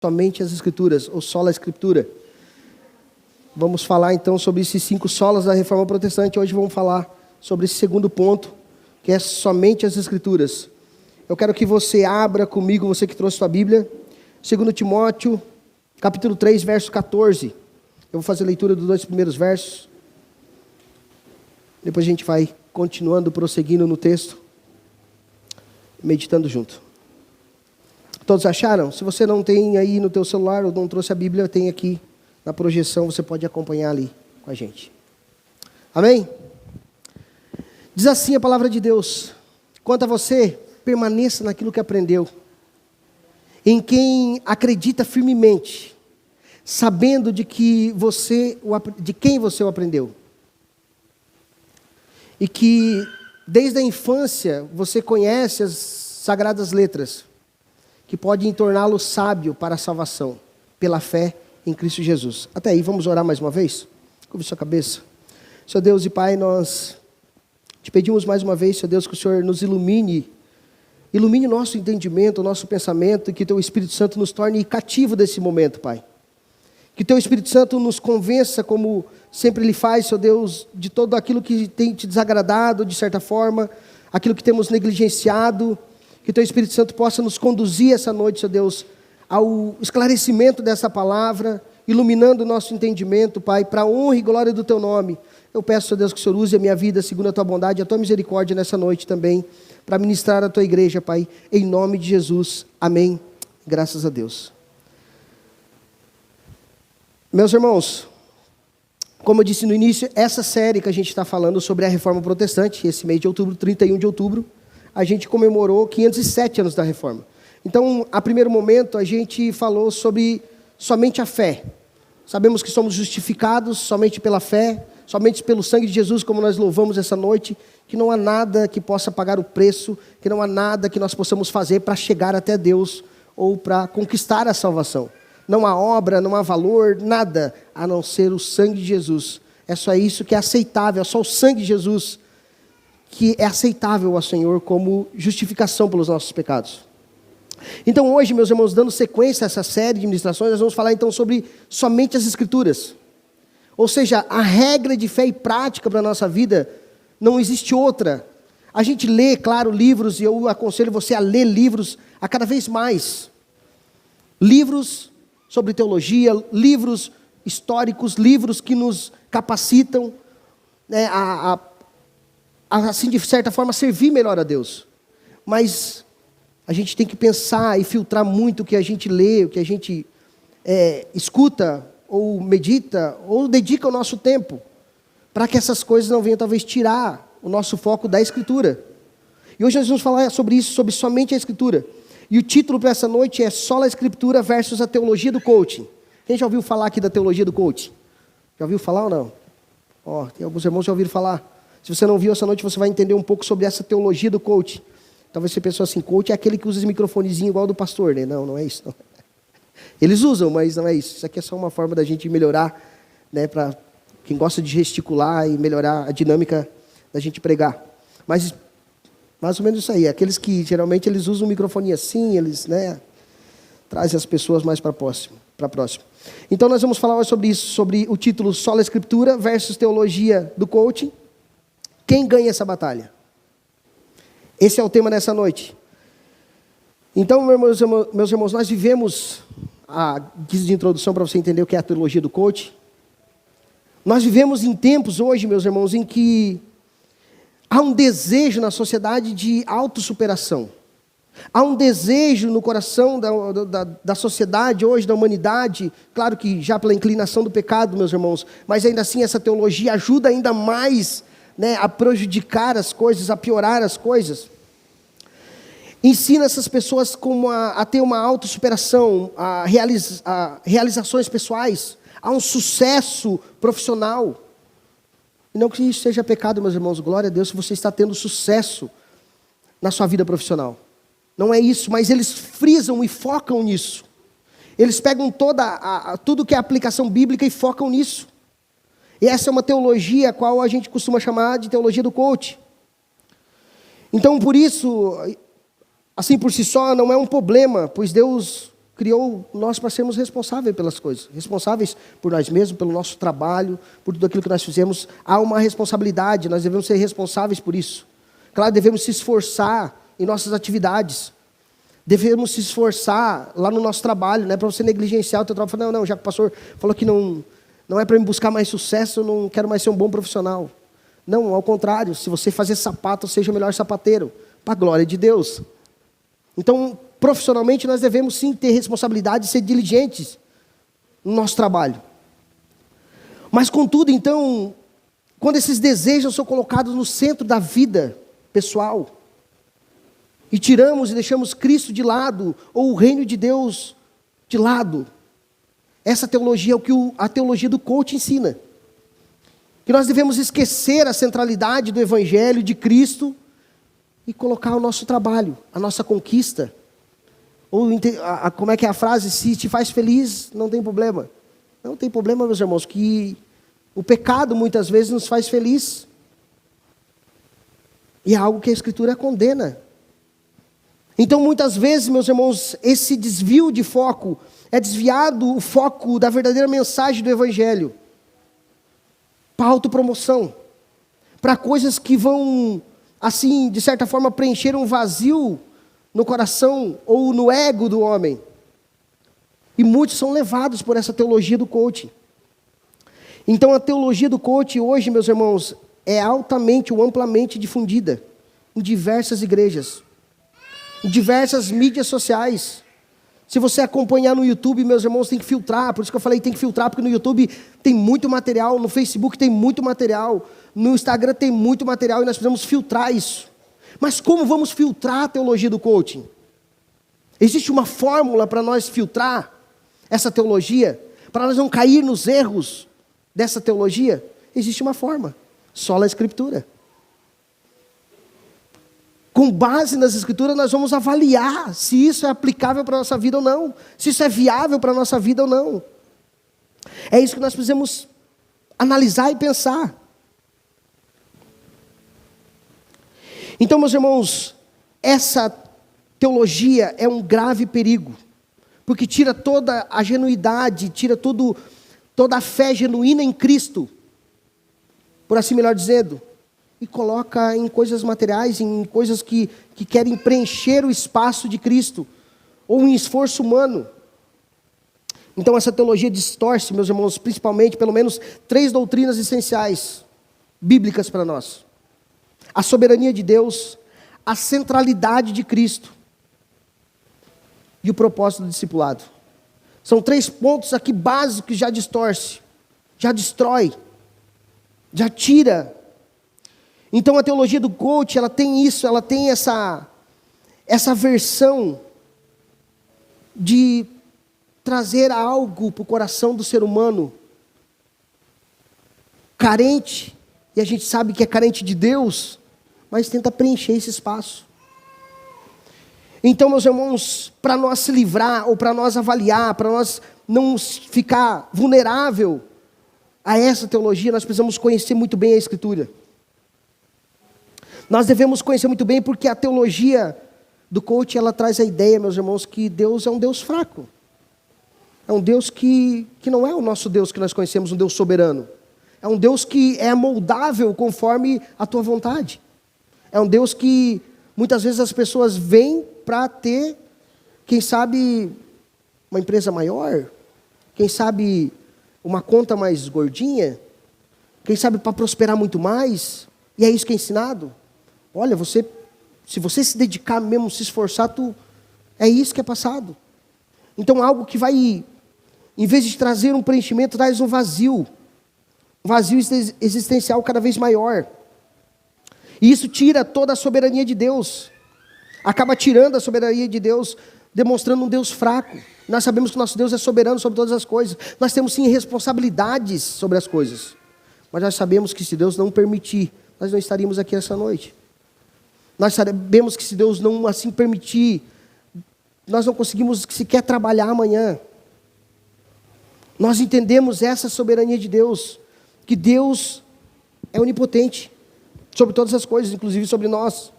somente as Escrituras, ou sola Escritura. Vamos falar então sobre esses 5 solas da Reforma Protestante. Hoje vamos falar sobre esse segundo ponto, que é somente as Escrituras. Eu quero que você abra comigo, você que trouxe sua Bíblia, 2 Timóteo, capítulo 3, verso 14. Eu vou fazer a leitura dos 2 primeiros versos. Depois a gente vai continuando, prosseguindo no texto, meditando junto. Todos acharam? Se você não tem aí no teu celular ou não trouxe a Bíblia, tem aqui na projeção, você pode acompanhar ali com a gente. Amém? Diz assim a palavra de Deus: quanto a você, permaneça naquilo que aprendeu, em quem acredita firmemente, sabendo de quem você o aprendeu, e que desde a infância você conhece as sagradas letras, que podem torná-lo sábio para a salvação, pela fé em Cristo Jesus. Até aí, vamos orar mais uma vez? Curve sua cabeça. Senhor Deus e Pai, nós te pedimos mais uma vez, Senhor Deus, que o Senhor nos ilumine o nosso entendimento, o nosso pensamento, e que Teu Espírito Santo nos torne cativo desse momento, Pai. Que Teu Espírito Santo nos convença, como sempre Ele faz, Senhor Deus, de todo aquilo que tem te desagradado, de certa forma, aquilo que temos negligenciado. Que Teu Espírito Santo possa nos conduzir essa noite, Senhor Deus, ao esclarecimento dessa palavra, iluminando o nosso entendimento, Pai, para a honra e glória do Teu nome. Eu peço, Senhor Deus, que o Senhor use a minha vida segundo a Tua bondade e a Tua misericórdia nessa noite também, para ministrar a Tua igreja, Pai, em nome de Jesus. Amém. Graças a Deus. Meus irmãos, como eu disse no início, essa série que a gente está falando sobre a Reforma Protestante, esse mês de outubro, 31 de outubro, a gente comemorou 507 anos da Reforma. Então, a primeiro momento, a gente falou sobre somente a fé. Sabemos que somos justificados somente pela fé, somente pelo sangue de Jesus, como nós louvamos essa noite, que não há nada que possa pagar o preço, que não há nada que nós possamos fazer para chegar até Deus ou para conquistar a salvação. Não há obra, não há valor, nada, a não ser o sangue de Jesus. É só isso que é aceitável, é só o sangue de Jesus que é aceitável ao Senhor como justificação pelos nossos pecados. Então hoje, meus irmãos, dando sequência a essa série de ministrações, nós vamos falar então sobre somente as Escrituras. Ou seja, a regra de fé e prática para a nossa vida, não existe outra. A gente lê, claro, livros, e eu aconselho você a ler livros a cada vez mais. Livros sobre teologia, livros históricos, livros que nos capacitam, né, assim, de certa forma, servir melhor a Deus. Mas a gente tem que pensar e filtrar muito o que a gente lê, o que a gente escuta, ou medita, ou dedica o nosso tempo, para que essas coisas não venham talvez tirar o nosso foco da Escritura. E hoje nós vamos falar sobre isso, sobre somente a Escritura. E o título para essa noite é Sola Escritura versus a Teologia do Coaching. Quem já ouviu falar aqui da Teologia do Coaching? Já ouviu falar ou não? Tem alguns irmãos que já ouviram falar. Se você não viu essa noite, você vai entender um pouco sobre essa teologia do coach. Talvez você pense assim, coach é aquele que usa esse microfonezinho igual ao do pastor, né? Não é isso. Não. Eles usam, mas não é isso. Isso aqui é só uma forma da gente melhorar, né? Para quem gosta de gesticular e melhorar a dinâmica da gente pregar. Mas mais ou menos isso aí. Aqueles que geralmente eles usam um microfone assim, eles, né, trazem as pessoas mais para próximo. Então nós vamos falar hoje sobre isso, sobre o título Sola Escritura versus Teologia do Coaching. Quem ganha essa batalha? Esse é o tema dessa noite. Então, meus irmãos, nós vivemos, a guisa de introdução para você entender o que é a teologia do coach. Nós vivemos em tempos hoje, meus irmãos, em que há um desejo na sociedade de autossuperação. Há um desejo no coração da sociedade hoje, da humanidade, claro que já pela inclinação do pecado, meus irmãos, mas ainda assim essa teologia ajuda ainda mais, né, a prejudicar as coisas, a piorar as coisas. Ensina essas pessoas como a ter uma autossuperação, a realizações pessoais, a um sucesso profissional. E não que isso seja pecado, meus irmãos, glória a Deus se você está tendo sucesso na sua vida profissional. Não é isso, mas eles frisam e focam nisso. Eles pegam tudo que é aplicação bíblica e focam nisso. E essa é uma teologia a qual a gente costuma chamar de teologia do coach. Então, por isso, assim por si só, não é um problema, pois Deus criou nós para sermos responsáveis pelas coisas. Responsáveis por nós mesmos, pelo nosso trabalho, por tudo aquilo que nós fizemos. Há uma responsabilidade, nós devemos ser responsáveis por isso. Claro, devemos se esforçar em nossas atividades. Devemos se esforçar lá no nosso trabalho, não é para você negligenciar o teu trabalho. Falar, não, já que o pastor falou que não é para me buscar mais sucesso, eu não quero mais ser um bom profissional. Não, ao contrário, se você fazer sapato, seja o melhor sapateiro, para a glória de Deus. Então, profissionalmente, nós devemos sim ter responsabilidade de ser diligentes no nosso trabalho. Mas, contudo, então, quando esses desejos são colocados no centro da vida pessoal, e tiramos e deixamos Cristo de lado, ou o reino de Deus de lado, essa teologia é o que a teologia do coach ensina. Que nós devemos esquecer a centralidade do Evangelho, de Cristo, e colocar o nosso trabalho, a nossa conquista. Ou como é que é a frase? Se te faz feliz, não tem problema. Não tem problema, meus irmãos, que o pecado muitas vezes nos faz feliz. E é algo que a Escritura condena. Então, muitas vezes, meus irmãos, esse desvio de foco, é desviado o foco da verdadeira mensagem do Evangelho. Para autopromoção. Para coisas que vão, assim, de certa forma, preencher um vazio no coração ou no ego do homem. E muitos são levados por essa teologia do coaching. Então, a teologia do coaching hoje, meus irmãos, é altamente ou amplamente difundida em diversas igrejas, em diversas mídias sociais. Se você acompanhar no YouTube, meus irmãos, tem que filtrar. Por isso que eu falei, tem que filtrar, porque no YouTube tem muito material, no Facebook tem muito material, no Instagram tem muito material, e nós precisamos filtrar isso. Mas como vamos filtrar a teologia do coaching? Existe uma fórmula para nós filtrar essa teologia? Para nós não cair nos erros dessa teologia? Existe uma forma, sola Escritura. Com base nas Escrituras, nós vamos avaliar se isso é aplicável para a nossa vida ou não. Se isso é viável para a nossa vida ou não. É isso que nós precisamos analisar e pensar. Então, meus irmãos, essa teologia é um grave perigo. Porque tira toda a genuidade, tira toda a fé genuína em Cristo. Por assim melhor dizendo. E coloca em coisas materiais, em coisas que querem preencher o espaço de Cristo, ou em esforço humano. Então essa teologia distorce, meus irmãos, principalmente, pelo menos 3 doutrinas essenciais, bíblicas para nós. A soberania de Deus, a centralidade de Cristo, e o propósito do discipulado. São 3 pontos aqui básicos que já distorce, já destrói, já tira. Então a teologia do coach, ela tem isso, ela tem essa versão de trazer algo para o coração do ser humano carente, e a gente sabe que é carente de Deus, mas tenta preencher esse espaço. Então, meus irmãos, para nós se livrar, ou para nós avaliar, para nós não ficar vulnerável a essa teologia, nós precisamos conhecer muito bem a Escritura. Nós devemos conhecer muito bem, porque a teologia do coach, ela traz a ideia, meus irmãos, que Deus é um Deus fraco. É um Deus que não é o nosso Deus que nós conhecemos, um Deus soberano. É um Deus que é moldável conforme a tua vontade. É um Deus que muitas vezes as pessoas vêm para ter, quem sabe, uma empresa maior, quem sabe uma conta mais gordinha, quem sabe para prosperar muito mais, e é isso que é ensinado. Olha, se você se dedicar mesmo, se esforçar, é isso que é passado. Então algo que vai, em vez de trazer um preenchimento, traz um vazio existencial cada vez maior. E isso tira toda a soberania de Deus, acaba tirando a soberania de Deus, demonstrando um Deus fraco. Nós sabemos que nosso Deus é soberano sobre todas as coisas, nós temos sim responsabilidades sobre as coisas, mas nós sabemos que se Deus não permitir, nós não estaríamos aqui essa noite. Nós sabemos que se Deus não assim permitir, nós não conseguimos sequer trabalhar amanhã. Nós entendemos essa soberania de Deus, que Deus é onipotente sobre todas as coisas, inclusive sobre nós.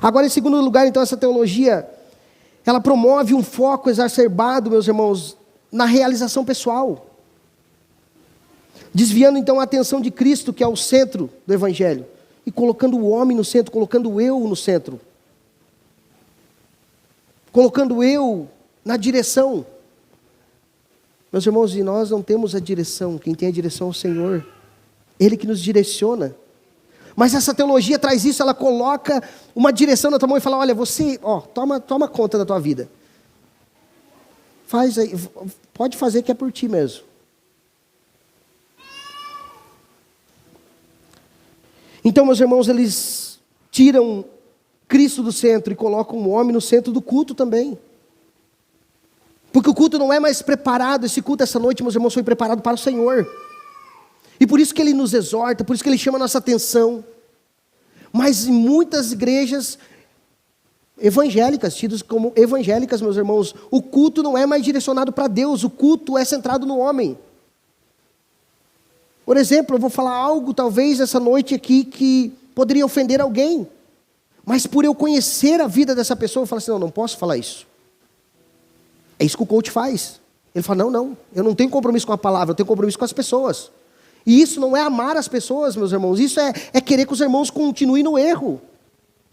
Agora, em segundo lugar, então, essa teologia, ela promove um foco exacerbado, meus irmãos, na realização pessoal. Desviando então a atenção de Cristo, que é o centro do Evangelho, e colocando o homem no centro, colocando o eu no centro. Colocando o eu na direção. Meus irmãos, e nós não temos a direção, quem tem a direção é o Senhor. Ele que nos direciona. Mas essa teologia traz isso, ela coloca uma direção na tua mão e fala, olha, você, toma conta da tua vida. Faz aí, pode fazer que é por ti mesmo. Então, meus irmãos, eles tiram Cristo do centro e colocam o homem no centro do culto também. Porque o culto não é mais preparado, esse culto essa noite, meus irmãos, foi preparado para o Senhor. E por isso que Ele nos exorta, por isso que Ele chama a nossa atenção. Mas em muitas igrejas evangélicas, tidas como evangélicas, meus irmãos, o culto não é mais direcionado para Deus, o culto é centrado no homem. Por exemplo, eu vou falar algo talvez essa noite aqui que poderia ofender alguém. Mas por eu conhecer a vida dessa pessoa, eu falo assim, não posso falar isso. É isso que o coach faz. Ele fala, não, eu não tenho compromisso com a palavra, eu tenho compromisso com as pessoas. E isso não é amar as pessoas, meus irmãos, isso é querer que os irmãos continuem no erro.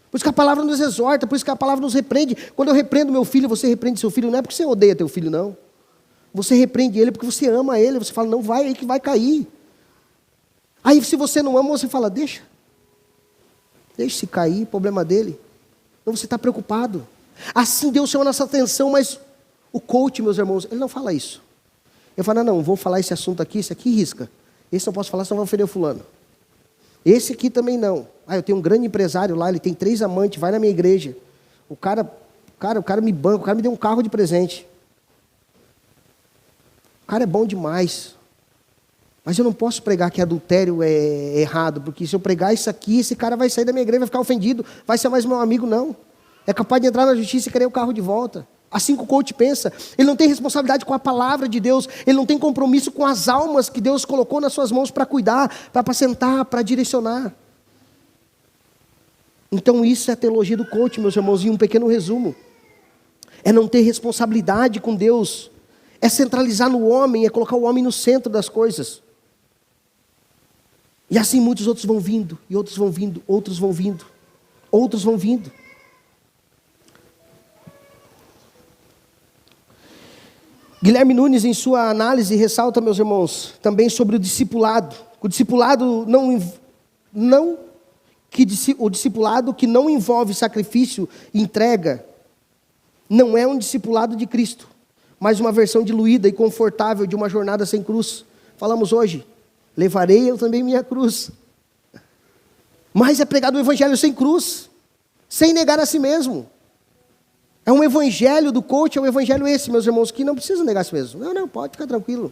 Por isso que a palavra nos exorta, por isso que a palavra nos repreende. Quando eu repreendo meu filho, você repreende seu filho, não é porque você odeia teu filho, não. Você repreende ele porque você ama ele, você fala, não vai aí que vai cair. Aí se você não ama, você fala, deixa se cair, problema dele. Não, você está preocupado. Assim Deus chama a nossa atenção, mas o coach, meus irmãos, ele não fala isso. Ele fala, não, vou falar esse assunto aqui, esse aqui risca. Esse não posso falar, senão vai ofender o fulano. Esse aqui também não. Eu tenho um grande empresário lá, ele tem 3 amantes, vai na minha igreja. O cara me banca, o cara me deu um carro de presente. O cara é bom demais. Mas eu não posso pregar que adultério é errado, porque se eu pregar isso aqui, esse cara vai sair da minha igreja, vai ficar ofendido, vai ser mais meu amigo, não. É capaz de entrar na justiça e querer o carro de volta. Assim que o coach pensa, ele não tem responsabilidade com a palavra de Deus, ele não tem compromisso com as almas que Deus colocou nas suas mãos para cuidar, para apacentar, para direcionar. Então isso é a teologia do coach, meus irmãos, em um pequeno resumo. É não ter responsabilidade com Deus, é centralizar no homem, é colocar o homem no centro das coisas. E assim muitos outros vão vindo, e outros vão vindo, outros vão vindo, outros vão vindo. Guilherme Nunes, em sua análise, ressalta, meus irmãos, também sobre o discipulado. O discipulado o discipulado que não envolve sacrifício e entrega, não é um discipulado de Cristo, mas uma versão diluída e confortável de uma jornada sem cruz. Falamos hoje, levarei eu também minha cruz. Mas é pregado o evangelho sem cruz, sem negar a si mesmo. É um evangelho do coach, é um evangelho esse, meus irmãos, que não precisa negar a si mesmo. Não, pode ficar tranquilo.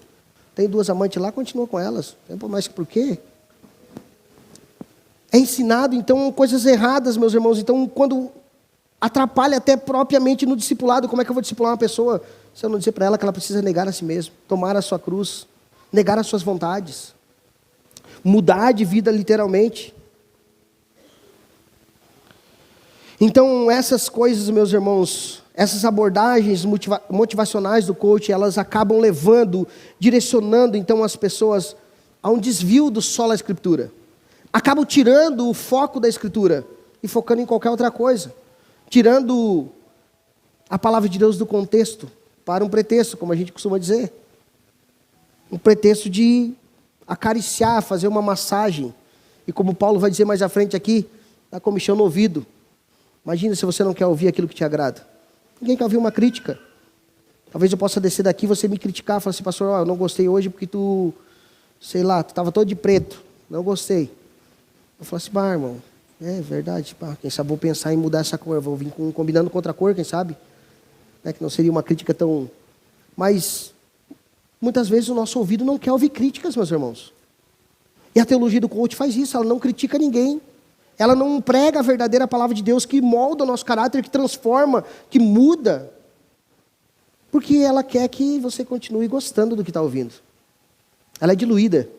Tem 2 amantes lá, continua com elas. Mas por quê? É ensinado, então, coisas erradas, meus irmãos. Então, quando atrapalha até propriamente no discipulado, como é que eu vou discipular uma pessoa se eu não dizer para ela que ela precisa negar a si mesma, tomar a sua cruz, negar as suas vontades, mudar de vida literalmente. Então, essas coisas, meus irmãos, essas abordagens motivacionais do coach, elas acabam levando, direcionando, então, as pessoas a um desvio do sola Escritura. Acabam tirando o foco da Escritura e focando em qualquer outra coisa. Tirando a palavra de Deus do contexto para um pretexto, como a gente costuma dizer. Um pretexto de acariciar, fazer uma massagem. E como Paulo vai dizer mais à frente aqui, dar comichão no ouvido. Imagina se você não quer ouvir aquilo que te agrada. Ninguém quer ouvir uma crítica. Talvez eu possa descer daqui e você me criticar, falar assim, pastor, eu não gostei hoje porque tu estava todo de preto. Não gostei. Eu falo assim, irmão, é verdade, quem sabe vou pensar em mudar essa cor, vou vir combinando com outra cor, quem sabe? Que não seria uma crítica tão... Mas, muitas vezes o nosso ouvido não quer ouvir críticas, meus irmãos. E a teologia do coach faz isso, ela não critica ninguém. Ela não prega a verdadeira palavra de Deus que molda o nosso caráter, que transforma, que muda. Porque ela quer que você continue gostando do que está ouvindo. Ela é diluída.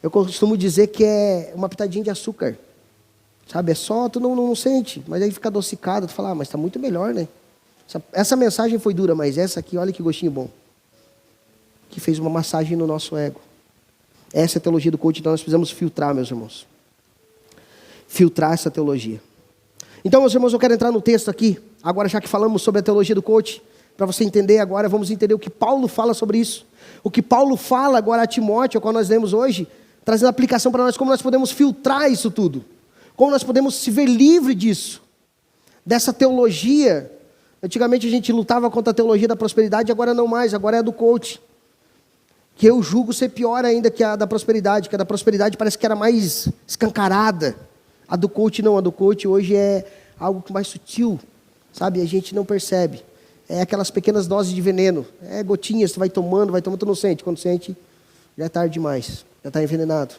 Eu costumo dizer que é uma pitadinha de açúcar. Sabe, é só, tu não sente, mas aí fica adocicado, tu fala, mas está muito melhor, né? Essa mensagem foi dura, mas essa aqui, olha que gostinho bom. Que fez uma massagem no nosso ego. Essa é a teologia do coach, então nós precisamos filtrar, meus irmãos. Filtrar essa teologia. Então, meus irmãos, eu quero entrar no texto aqui, agora já que falamos sobre a teologia do coach, para você entender agora, vamos entender o que Paulo fala sobre isso. O que Paulo fala agora a Timóteo, o qual nós lemos hoje, trazendo aplicação para nós, como nós podemos filtrar isso tudo. Como nós podemos se ver livre disso. Dessa teologia. Antigamente a gente lutava contra a teologia da prosperidade, agora não mais, agora é a do coach. Que eu julgo ser pior ainda que a da prosperidade, que a da prosperidade parece que era mais escancarada. A do coach não, a do coach hoje é algo mais sutil, sabe? A gente não percebe. É aquelas pequenas doses de veneno. É gotinhas, você vai tomando, tu não sente. Quando sente, já é tarde demais, já está envenenado.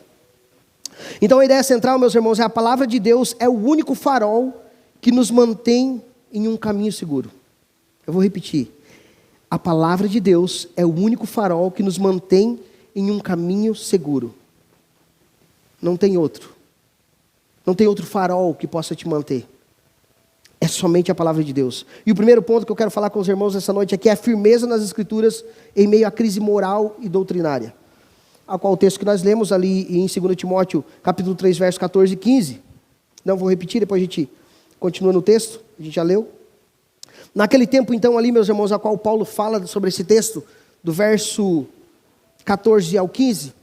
Então a ideia central, meus irmãos, é a palavra de Deus é o único farol que nos mantém em um caminho seguro. Eu vou repetir. A palavra de Deus é o único farol que nos mantém em um caminho seguro. Não tem outro. Não tem outro farol que possa te manter. É somente a palavra de Deus. E o primeiro ponto que eu quero falar com os irmãos essa noite aqui é a firmeza nas Escrituras em meio à crise moral e doutrinária. A qual o texto que nós lemos ali em 2 Timóteo, capítulo 3, versos 14 e 15. Não vou repetir, depois a gente continua no texto, a gente já leu. Naquele tempo então ali, meus irmãos, a qual Paulo fala sobre esse texto, do verso 14 ao 15,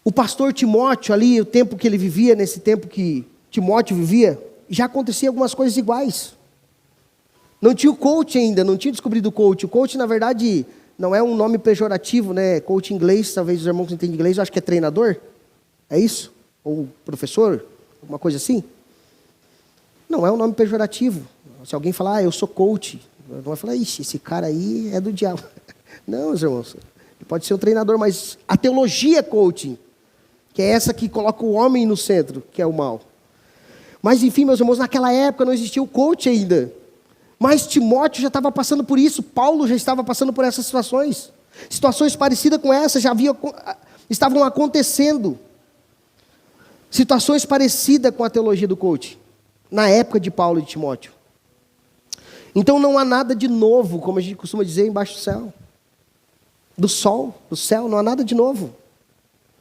o pastor Timóteo ali, o tempo que ele vivia, nesse tempo que Timóteo vivia, já acontecia algumas coisas iguais. Não tinha o coach ainda, não tinha descobrido o coach. O coach, na verdade, não é um nome pejorativo, né? Coach em inglês, talvez os irmãos que entendem inglês, eu acho que é treinador. É isso? Ou professor? Alguma coisa assim? Não é um nome pejorativo. Se alguém falar, eu sou coach, não vai falar, ixi, esse cara aí é do diabo. Não, meus irmãos, ele pode ser um treinador, mas a teologia é coaching, que é essa que coloca o homem no centro, que é o mal. Mas enfim, meus irmãos, naquela época não existia o coach ainda. Mas Timóteo já estava passando por isso, Paulo já estava passando por essas situações. Situações parecidas com essa estavam acontecendo. Situações parecidas com a teologia do coach, na época de Paulo e de Timóteo. Então não há nada de novo, como a gente costuma dizer, embaixo do céu. Do sol, do céu, não há nada de novo.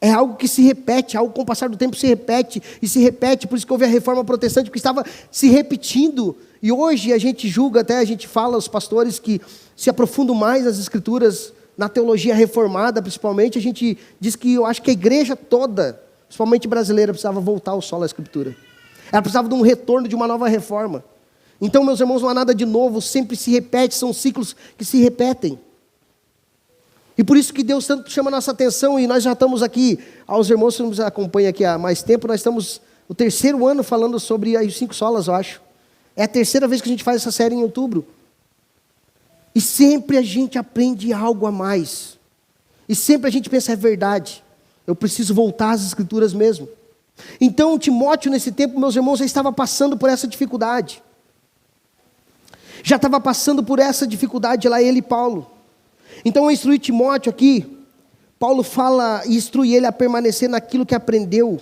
É algo que se repete, algo com o passar do tempo se repete e se repete. Por isso que houve a reforma protestante, porque estava se repetindo. E hoje a gente julga, até a gente fala, os pastores que se aprofundam mais nas escrituras, na teologia reformada principalmente, a gente diz que eu acho que a igreja toda, principalmente brasileira, precisava voltar ao solo da escritura. Ela precisava de um retorno, de uma nova reforma. Então, meus irmãos, não há nada de novo, sempre se repete, são ciclos que se repetem. E por isso que Deus tanto chama a nossa atenção, e nós já estamos aqui, aos irmãos que nos acompanham aqui há mais tempo, nós estamos o 3º ano falando sobre as 5 solas, eu acho. É a 3ª vez que a gente faz essa série em outubro. E sempre a gente aprende algo a mais. E sempre a gente pensa, é verdade, eu preciso voltar às escrituras mesmo. Então, Timóteo, nesse tempo, meus irmãos, já estava passando por essa dificuldade. Já estava passando por essa dificuldade lá, ele e Paulo. Então, ao instruir Timóteo aqui, Paulo fala e instrui ele a permanecer naquilo que aprendeu,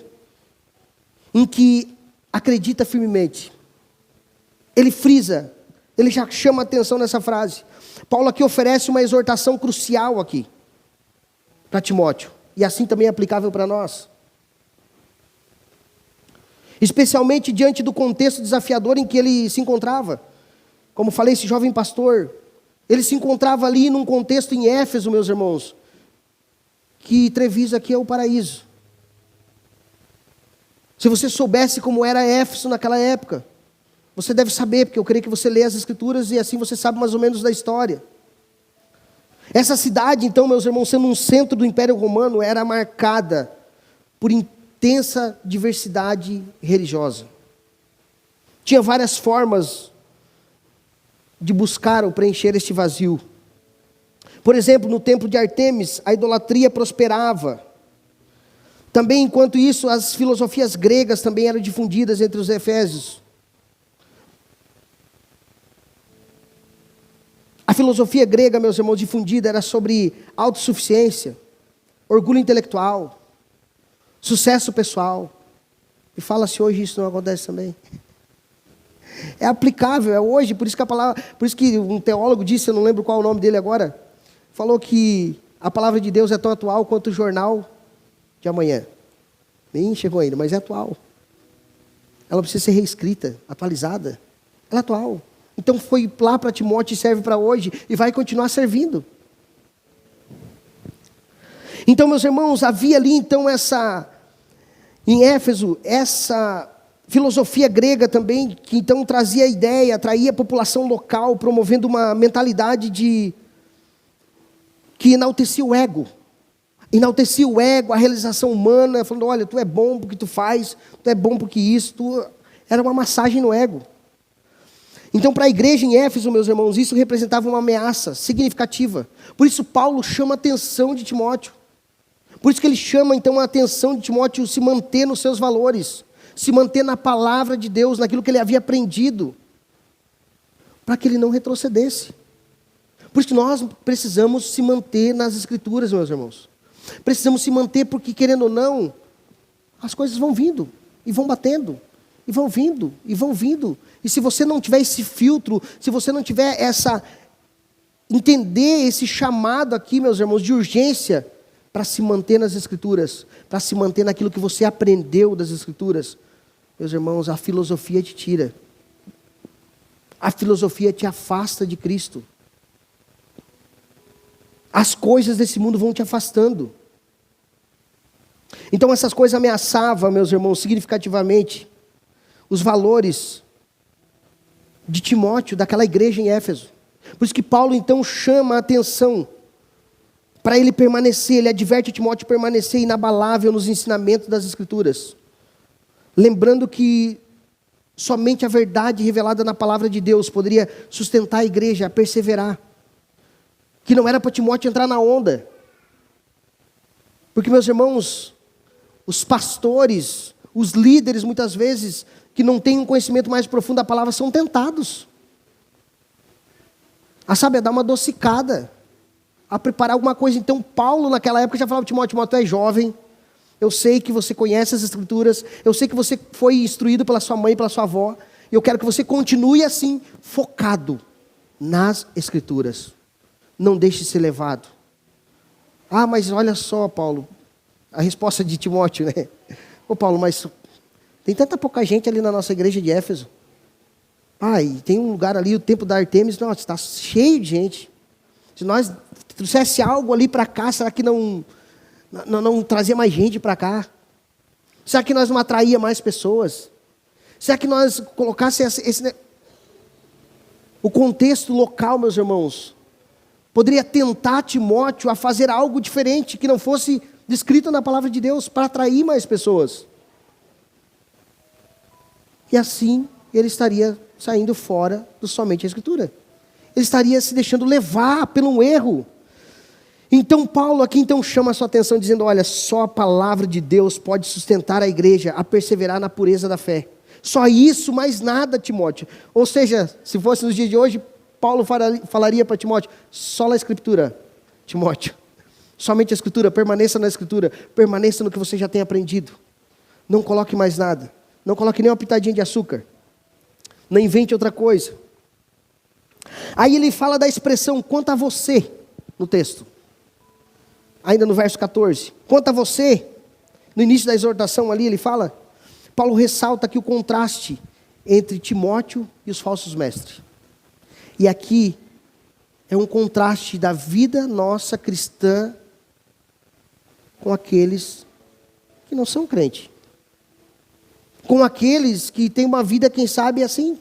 em que acredita firmemente. Ele frisa, ele já chama a atenção nessa frase. Paulo aqui oferece uma exortação crucial aqui, para Timóteo, e assim também é aplicável para nós. Especialmente diante do contexto desafiador em que ele se encontrava. Como falei, esse jovem pastor, ele se encontrava ali num contexto em Éfeso, meus irmãos, que Treviso aqui é o paraíso. Se você soubesse como era Éfeso naquela época, você deve saber, porque eu creio que você lê as escrituras e assim você sabe mais ou menos da história. Essa cidade, então, meus irmãos, sendo um centro do Império Romano, era marcada por intensa diversidade religiosa. Tinha várias formas de buscar ou preencher este vazio. Por exemplo, no templo de Artemis, a idolatria prosperava. Também, enquanto isso, as filosofias gregas também eram difundidas entre os efésios. A filosofia grega, meus irmãos, difundida era sobre autossuficiência, orgulho intelectual, sucesso pessoal. E fala-se hoje isso não acontece também. É aplicável, é hoje, por isso que a palavra, por isso que um teólogo disse, eu não lembro qual é o nome dele agora, falou que a palavra de Deus é tão atual quanto o jornal de amanhã. Nem chegou ainda, mas é atual. Ela precisa ser reescrita, atualizada. Ela é atual. Então foi lá para Timóteo e serve para hoje e vai continuar servindo. Então, meus irmãos, havia ali então em Éfeso, essa filosofia grega também, que então trazia a ideia, atraía a população local, promovendo uma mentalidade que enaltecia o ego. Enaltecia o ego, a realização humana, falando, olha, tu é bom porque tu faz, tu é bom porque isso, era uma massagem no ego. Então, para a igreja em Éfeso, meus irmãos, isso representava uma ameaça significativa. Por isso, Paulo chama a atenção de Timóteo. Por isso que ele chama, então, a atenção de Timóteo se manter nos seus valores, se manter na palavra de Deus, naquilo que ele havia aprendido, para que ele não retrocedesse. Por isso que nós precisamos se manter nas Escrituras, meus irmãos. Precisamos se manter porque, querendo ou não, as coisas vão vindo, e vão batendo, e vão vindo, e vão vindo. E se você não tiver esse filtro, se você não tiver entender esse chamado aqui, meus irmãos, de urgência, para se manter nas Escrituras, para se manter naquilo que você aprendeu das Escrituras, meus irmãos, a filosofia te tira. A filosofia te afasta de Cristo. As coisas desse mundo vão te afastando. Então essas coisas ameaçavam, meus irmãos, significativamente, os valores de Timóteo, daquela igreja em Éfeso. Por isso que Paulo então chama a atenção para ele permanecer, ele adverte Timóteo permanecer inabalável nos ensinamentos das Escrituras. Lembrando que somente a verdade revelada na palavra de Deus poderia sustentar a igreja a perseverar. Que não era para Timóteo entrar na onda. Porque, meus irmãos, os pastores, os líderes, muitas vezes, que não têm um conhecimento mais profundo da palavra, são tentados a dar uma adocicada, a preparar alguma coisa. Então, Paulo, naquela época, já falava para Timóteo, Timóteo, tu é jovem, eu sei que você conhece as Escrituras, eu sei que você foi instruído pela sua mãe e pela sua avó, e eu quero que você continue assim, focado nas Escrituras. Não deixe de ser levado. Ah, mas olha só, Paulo, a resposta de Timóteo, né? Ô Paulo, mas tem tanta pouca gente ali na nossa igreja de Éfeso. Ah, e tem um lugar ali, o templo da Artemis, nossa, está cheio de gente. Se nós trouxesse algo ali para cá, será que não trazia mais gente para cá? Será que nós não atraía mais pessoas? Será que nós colocássemos o contexto local, meus irmãos, poderia tentar Timóteo a fazer algo diferente, que não fosse descrito na palavra de Deus, para atrair mais pessoas. E assim, ele estaria saindo fora do somente a Escritura. Ele estaria se deixando levar pelo erro. Então, Paulo aqui então chama a sua atenção, dizendo, olha, só a palavra de Deus pode sustentar a igreja a perseverar na pureza da fé. Só isso, mais nada, Timóteo. Ou seja, se fosse nos dias de hoje, Paulo falaria para Timóteo, só a Escritura, Timóteo. Somente a Escritura, permaneça na Escritura, permaneça no que você já tem aprendido. Não coloque mais nada. Não coloque nem uma pitadinha de açúcar. Não invente outra coisa. Aí ele fala da expressão, quanto a você, no texto. Ainda no verso 14. Quanto a você, no início da exortação ali, ele fala, Paulo ressalta aqui o contraste entre Timóteo e os falsos mestres. E aqui é um contraste da vida nossa cristã com aqueles que não são crentes. Com aqueles que têm uma vida, quem sabe, assim.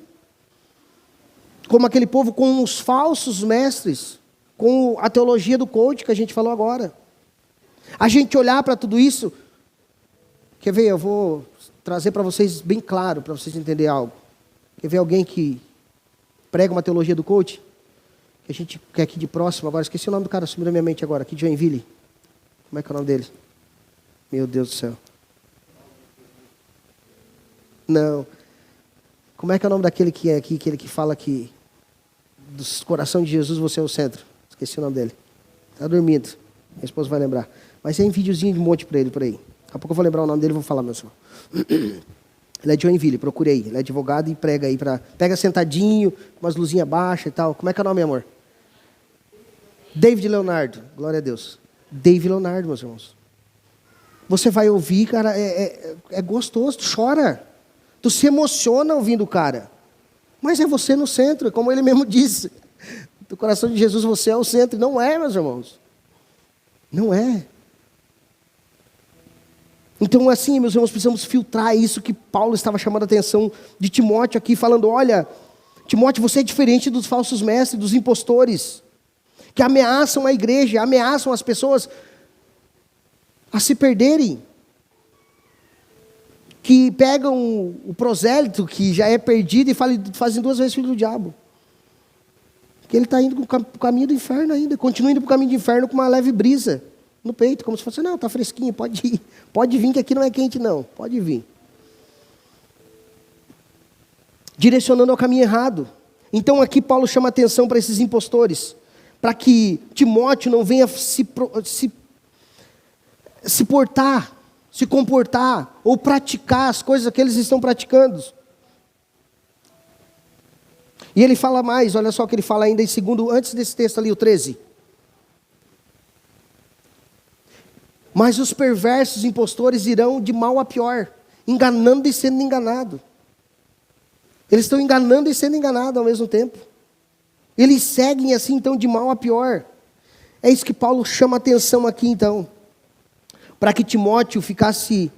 Como aquele povo com os falsos mestres, com a teologia do coach que a gente falou agora. A gente olhar para tudo isso, quer ver, eu vou trazer para vocês bem claro, para vocês entenderem algo. Quer ver alguém que prega uma teologia do coach? Que a gente quer aqui de próximo agora, esqueci o nome do cara, sumiu da minha mente agora, aqui de Joinville. Como é que é o nome dele? Meu Deus do céu. Não. Como é que é o nome daquele que é aqui, aquele que fala que do coração de Jesus você é o centro? Esqueci o nome dele. Está dormindo. Minha esposa vai lembrar. Mas tem videozinho de monte para ele por aí. Daqui a pouco eu vou lembrar o nome dele e vou falar, meu senhor. Ele é de Joinville, procurei. Ele é advogado e prega aí pega sentadinho, umas luzinhas baixas e tal. Como é que é o nome, amor? David Leonardo. Glória a Deus. David Leonardo, meus irmãos. Você vai ouvir, cara, é gostoso, tu chora. Tu se emociona ouvindo o cara. Mas é você no centro, como ele mesmo disse. Do coração de Jesus você é o centro. Não é, meus irmãos. Não é. Então, assim, meus irmãos, precisamos filtrar isso que Paulo estava chamando a atenção de Timóteo aqui, falando, olha, Timóteo, você é diferente dos falsos mestres, dos impostores, que ameaçam a igreja, ameaçam as pessoas a se perderem, que pegam o prosélito, que já é perdido, e fazem 2 vezes filho do diabo. Que ele está indo para o caminho do inferno ainda, continua indo para o caminho do inferno com uma leve brisa no peito, como se fosse, não, está fresquinho, pode ir. Pode vir, que aqui não é quente não, pode vir. Direcionando ao caminho errado. Então aqui Paulo chama atenção para esses impostores, para que Timóteo não venha se portar, se comportar, ou praticar as coisas que eles estão praticando. E ele fala mais, olha só o que ele fala ainda em segundo, antes desse texto ali, o 13. Mas os perversos impostores irão de mal a pior, enganando e sendo enganado. Eles estão enganando e sendo enganados ao mesmo tempo. Eles seguem assim, então, de mal a pior. É isso que Paulo chama a atenção aqui, então. Para que Timóteo ficasse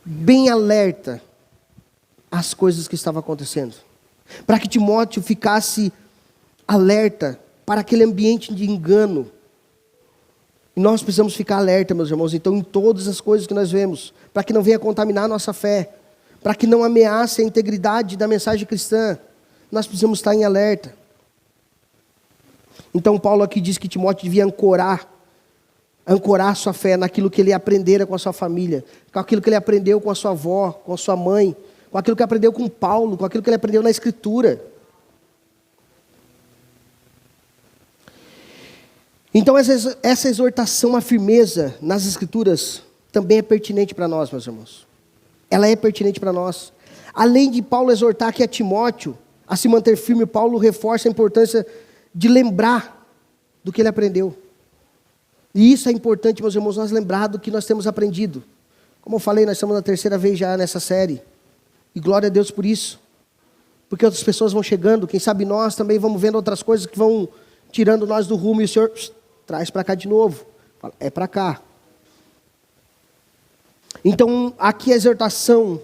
bem alerta às coisas que estavam acontecendo. Para que Timóteo ficasse alerta para aquele ambiente de engano. E nós precisamos ficar alerta, meus irmãos, então, em todas as coisas que nós vemos, para que não venha contaminar a nossa fé, para que não ameace a integridade da mensagem cristã. Nós precisamos estar em alerta. Então, Paulo aqui diz que Timóteo devia ancorar sua fé naquilo que ele aprendera com a sua família, com aquilo que ele aprendeu com a sua avó, com a sua mãe, com aquilo que ele aprendeu com Paulo, com aquilo que ele aprendeu na Escritura. Então essa exortação à firmeza nas Escrituras também é pertinente para nós, meus irmãos. Ela é pertinente para nós. Além de Paulo exortar aqui a Timóteo a se manter firme, Paulo reforça a importância de lembrar do que ele aprendeu. E isso é importante, meus irmãos, nós lembrar do que nós temos aprendido. Como eu falei, nós estamos na 3ª vez já nessa série. E glória a Deus por isso. Porque outras pessoas vão chegando, quem sabe nós também vamos vendo outras coisas que vão tirando nós do rumo, e o Senhor traz para cá de novo. Fala, é para cá. Então, aqui a exortação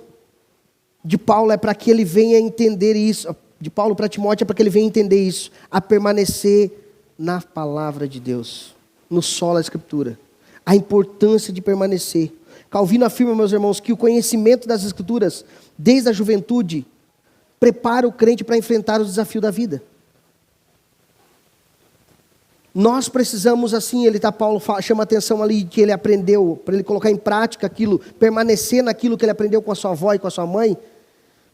de Paulo é para que ele venha entender isso. De Paulo para Timóteo é para que ele venha entender isso. A permanecer na palavra de Deus. No solo da Escritura. A importância de permanecer. Calvino afirma, meus irmãos, que o conhecimento das Escrituras, desde a juventude, prepara o crente para enfrentar os desafios da vida. Nós precisamos, assim, Paulo chama atenção ali que ele aprendeu, para ele colocar em prática aquilo, permanecer naquilo que ele aprendeu com a sua avó e com a sua mãe,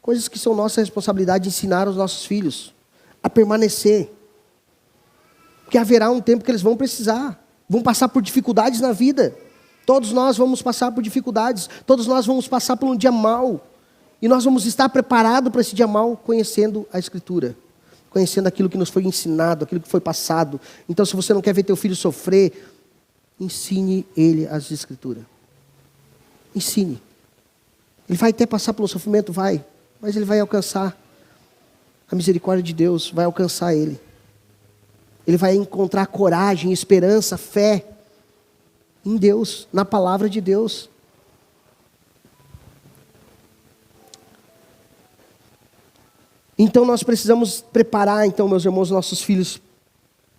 coisas que são nossa responsabilidade de ensinar aos nossos filhos, a permanecer. Porque haverá um tempo que eles vão precisar, vão passar por dificuldades na vida, todos nós vamos passar por dificuldades, todos nós vamos passar por um dia mau, e nós vamos estar preparados para esse dia mau, conhecendo a Escritura. Conhecendo aquilo que nos foi ensinado, aquilo que foi passado. Então, se você não quer ver teu filho sofrer, ensine ele as Escrituras. Ensine. Ele vai até passar pelo sofrimento, vai. Mas ele vai alcançar a misericórdia de Deus, vai alcançar ele. Ele vai encontrar coragem, esperança, fé em Deus, na palavra de Deus. Então nós precisamos preparar, então, meus irmãos, nossos filhos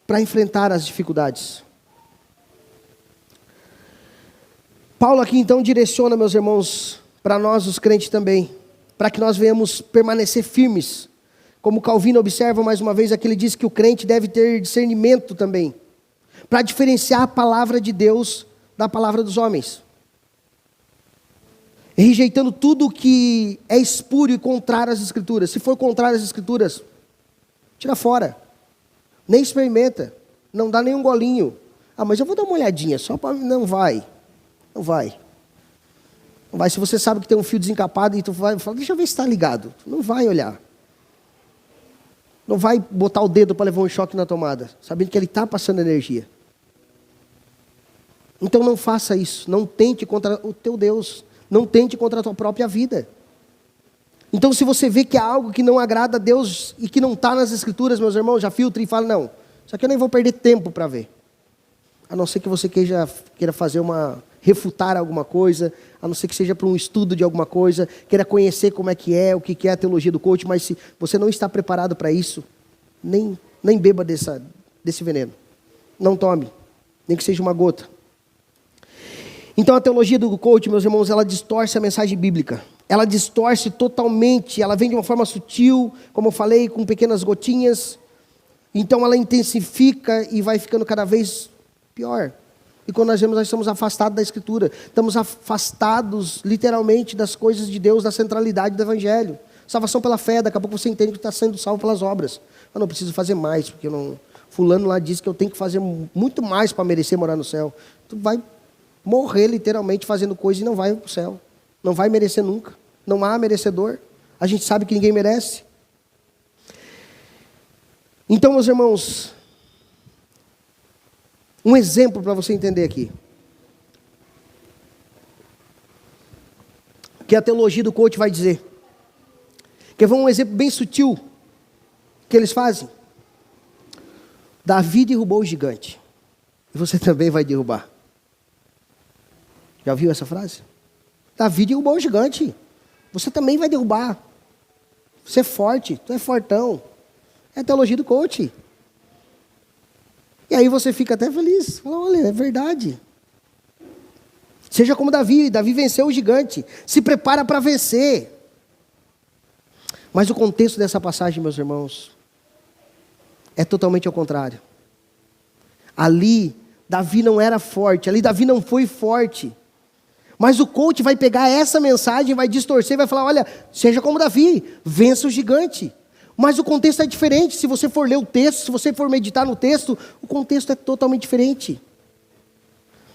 para enfrentar as dificuldades. Paulo aqui então direciona, meus irmãos, para nós os crentes também, para que nós venhamos permanecer firmes. Como Calvino observa mais uma vez, aqui ele diz que o crente deve ter discernimento também, para diferenciar a palavra de Deus da palavra dos homens. Rejeitando tudo que é espúrio e contrário às Escrituras. Se for contrário às Escrituras, tira fora. Nem experimenta. Não dá nem um golinho. Ah, mas eu vou dar uma olhadinha, só para... Não vai. Não vai. Não vai, se você sabe que tem um fio desencapado e tu vai falar, deixa eu ver se está ligado. Tu não vai olhar. Não vai botar o dedo para levar um choque na tomada, sabendo que ele está passando energia. Então não faça isso. Não tente contra o teu Deus. Não tente contra a tua própria vida. Então se você vê que há algo que não agrada a Deus e que não está nas Escrituras, meus irmãos, já filtre e fala, não, isso aqui eu nem vou perder tempo para ver. A não ser que você queira fazer refutar alguma coisa, a não ser que seja para um estudo de alguma coisa, queira conhecer como é, o que é a teologia do coach, mas se você não está preparado para isso, nem beba desse veneno. Não tome, nem que seja uma gota. Então a teologia do coach, meus irmãos, ela distorce a mensagem bíblica. Ela distorce totalmente, ela vem de uma forma sutil, como eu falei, com pequenas gotinhas. Então ela intensifica e vai ficando cada vez pior. E quando nós vemos, nós estamos afastados da Escritura. Estamos afastados, literalmente, das coisas de Deus, da centralidade do Evangelho. Salvação pela fé, daqui a pouco você entende que está sendo salvo pelas obras. Eu não preciso fazer mais, porque fulano lá disse que eu tenho que fazer muito mais para merecer morar no céu. Tu vai morrer literalmente fazendo coisa e não vai para o céu. Não vai merecer nunca. Não há merecedor. A gente sabe que ninguém merece. Então, meus irmãos, um exemplo para você entender aqui. Que a teologia do coach vai dizer. Quer ver um exemplo bem sutil que eles fazem? Davi derrubou o gigante. E você também vai derrubar. Já ouviu essa frase? Davi derrubou o gigante. Você também vai derrubar. Você é forte, tu é fortão. É a teologia do coach. E aí você fica até feliz. Fala, olha, é verdade. Seja como Davi. Davi venceu o gigante. Se prepara para vencer. Mas o contexto dessa passagem, meus irmãos, é totalmente ao contrário. Ali, Davi não era forte. Ali, Davi não foi forte. Mas o coach vai pegar essa mensagem, vai distorcer, vai falar, olha, seja como Davi, vença o gigante. Mas o contexto é diferente. Se você for ler o texto, se você for meditar no texto, o contexto é totalmente diferente.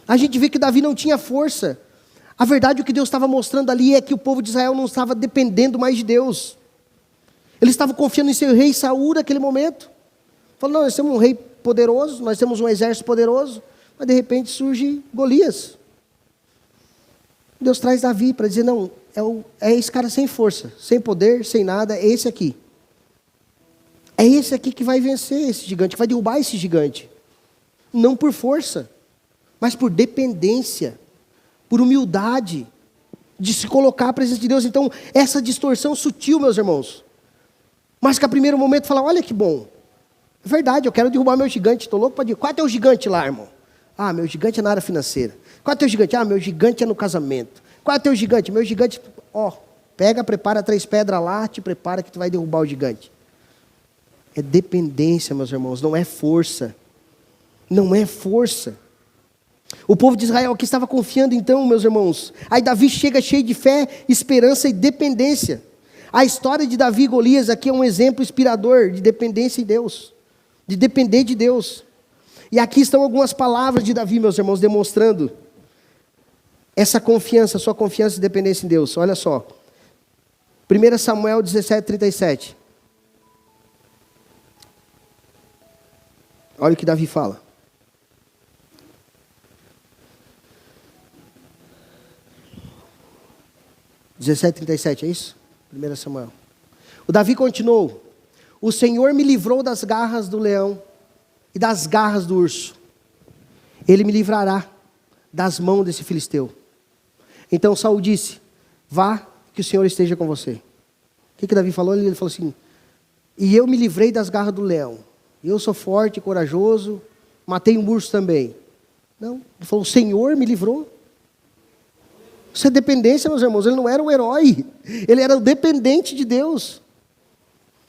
A gente vê que Davi não tinha força. A verdade, o que Deus estava mostrando ali é que o povo de Israel não estava dependendo mais de Deus. Eles estavam confiando em seu rei Saul naquele momento. Falando, nós temos um rei poderoso, nós temos um exército poderoso, mas de repente surge Golias. Deus traz Davi para dizer, não, é esse cara sem força, sem poder, sem nada, é esse aqui. É esse aqui que vai vencer esse gigante, que vai derrubar esse gigante. Não por força, mas por dependência, por humildade, de se colocar à presença de Deus. Então, essa distorção sutil, meus irmãos. Mas que a primeiro momento fala, olha que bom. É verdade, eu quero derrubar meu gigante, estou louco para dizer, qual é teu gigante lá, irmão? Ah, meu gigante é na área financeira. Qual é teu gigante? Ah, meu gigante é no casamento. Qual é teu gigante? Meu gigante, pega, prepara 3 pedras lá, te prepara que tu vai derrubar o gigante. É dependência, meus irmãos, não é força. Não é força. O povo de Israel aqui estava confiando então, meus irmãos. Aí Davi chega cheio de fé, esperança e dependência. A história de Davi e Golias aqui é um exemplo inspirador de dependência em Deus. De depender de Deus. E aqui estão algumas palavras de Davi, meus irmãos, demonstrando essa confiança, sua confiança e dependência em Deus. Olha só. 1 Samuel 17:37. Olha o que Davi fala. – 17:37, é isso? 1 Samuel. O Davi continuou. O Senhor me livrou das garras do leão e das garras do urso. Ele me livrará das mãos desse filisteu. Então Saul disse, vá, que o Senhor esteja com você. O que Davi falou? Ele falou assim, e eu me livrei das garras do leão. Eu sou forte e corajoso, matei um urso também. Não, ele falou, o Senhor me livrou. Isso é dependência, meus irmãos. Ele não era o herói, ele era o dependente de Deus.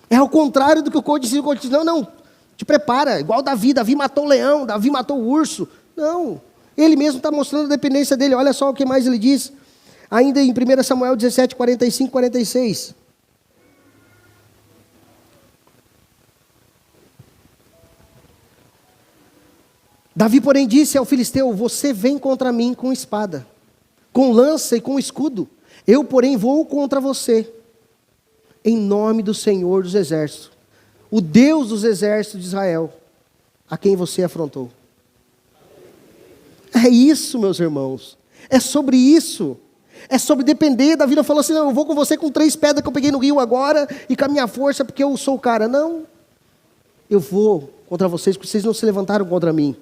É ao contrário do que o coach disse. Não, te prepara, igual Davi. Davi matou o leão, Davi matou o urso. Não, ele mesmo está mostrando a dependência dele. Olha só o que mais ele diz. Ainda em 1 Samuel 17, 45, 46. Davi, porém, disse ao filisteu, você vem contra mim com espada, com lança e com escudo. Eu, porém, vou contra você, em nome do Senhor dos Exércitos, o Deus dos exércitos de Israel, a quem você afrontou. É isso, meus irmãos. É sobre isso. É sobre depender. Davi não falou assim, não, eu vou com você com 3 pedras que eu peguei no rio agora, e com a minha força, porque eu sou o cara. Não. Eu vou contra vocês, porque vocês não se levantaram contra mim.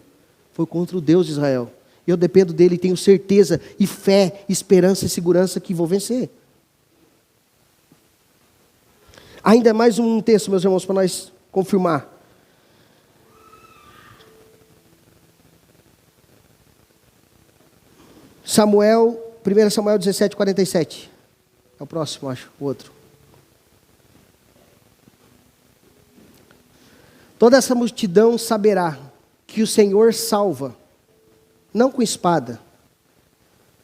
Foi contra o Deus de Israel. Eu dependo dele e tenho certeza, e fé, esperança e segurança que vou vencer. Ainda mais um texto, meus irmãos, para nós confirmar. Samuel, 1 Samuel 17, 47. É o próximo, acho, o outro. Toda essa multidão saberá que o Senhor salva, não com espada,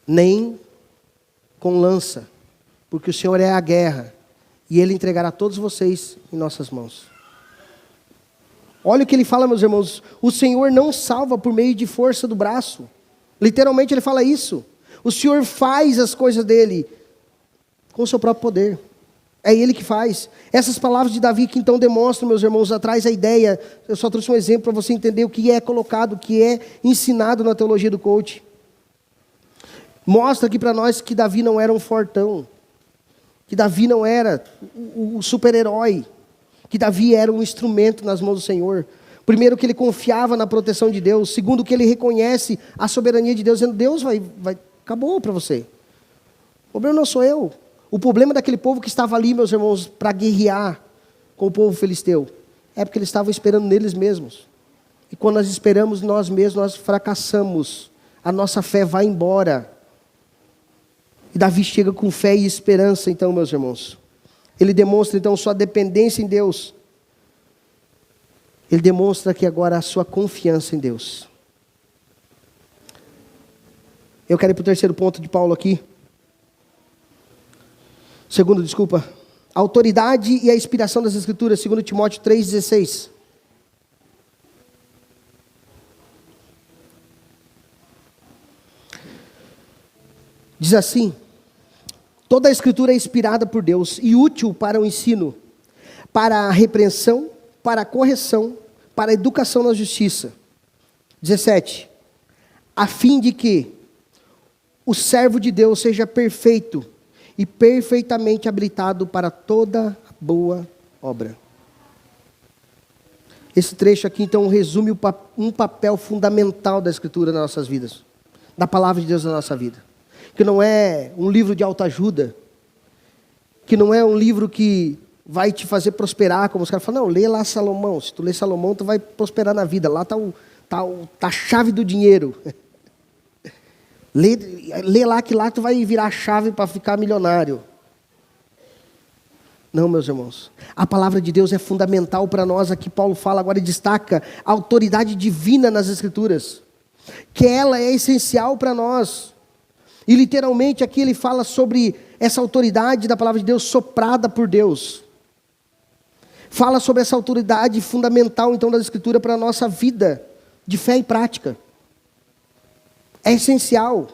nem com lança, porque o Senhor é a guerra, e Ele entregará todos vocês em nossas mãos. Olha o que ele fala, meus irmãos, o Senhor não salva por meio de força do braço. Literalmente ele fala isso. O Senhor faz as coisas dele com o seu próprio poder. É Ele que faz. Essas palavras de Davi que então demonstram, meus irmãos, atrás a ideia. Eu só trouxe um exemplo para você entender o que é colocado, o que é ensinado na teologia do coach. Mostra aqui para nós que Davi não era um fortão. Que Davi não era o super-herói. Que Davi era um instrumento nas mãos do Senhor. Primeiro, que ele confiava na proteção de Deus. Segundo, que ele reconhece a soberania de Deus, dizendo, Deus vai acabou para você. O problema não sou eu. O problema daquele povo que estava ali, meus irmãos, para guerrear com o povo filisteu, é porque eles estavam esperando neles mesmos. E quando nós esperamos nós mesmos, nós fracassamos. A nossa fé vai embora. E Davi chega com fé e esperança, então, meus irmãos. Ele demonstra, então, sua dependência em Deus. Ele demonstra aqui agora a sua confiança em Deus. Eu quero ir para o terceiro ponto de Paulo aqui. Segundo, desculpa. A autoridade e a inspiração das Escrituras, 2 Timóteo 3,16. Diz assim: toda a Escritura é inspirada por Deus e útil para o ensino, para a repreensão, para a correção, para a educação na justiça. 17. A fim de que o servo de Deus seja perfeito e perfeitamente habilitado para toda boa obra. Esse trecho aqui, então, resume um papel fundamental da Escritura nas nossas vidas, da palavra de Deus na nossa vida. Que não é um livro de autoajuda, que não é um livro que vai te fazer prosperar, como os caras falam, não, lê lá Salomão, se tu lê Salomão, tu vai prosperar na vida, lá está a chave do dinheiro. Lê lá que lá tu vai virar a chave para ficar milionário. Não, meus irmãos. A palavra de Deus é fundamental para nós. Aqui Paulo fala agora e destaca a autoridade divina nas Escrituras. Que ela é essencial para nós. E literalmente aqui ele fala sobre essa autoridade da palavra de Deus soprada por Deus. Fala sobre essa autoridade fundamental então da Escritura para a nossa vida de fé e prática. É essencial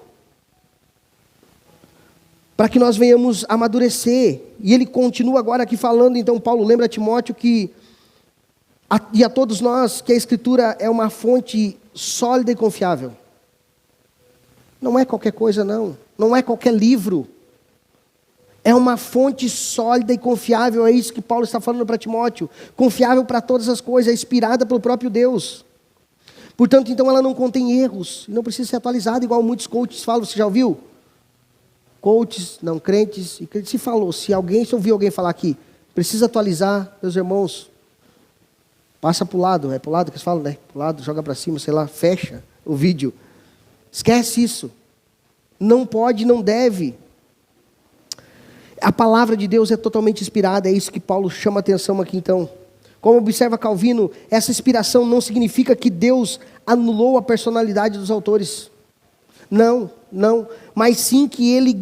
para que nós venhamos amadurecer. E ele continua agora aqui falando, então Paulo lembra a Timóteo e a todos nós que a Escritura é uma fonte sólida e confiável. Não é qualquer coisa não é qualquer livro. É uma fonte sólida e confiável, é isso que Paulo está falando para Timóteo. Confiável para todas as coisas, é inspirada pelo próprio Deus. Portanto, então ela não contém erros, não precisa ser atualizada, igual muitos coaches falam, você já ouviu? Coaches, não crentes, e crentes se falou, se ouviu alguém falar aqui, precisa atualizar, meus irmãos, passa para o lado, é para o lado que eles falam, né? Para o lado, joga para cima, sei lá, fecha o vídeo. Esquece isso. Não pode, não deve. A palavra de Deus é totalmente inspirada, é isso que Paulo chama a atenção aqui então. Como observa Calvino, essa inspiração não significa que Deus anulou a personalidade dos autores. Não, mas sim que ele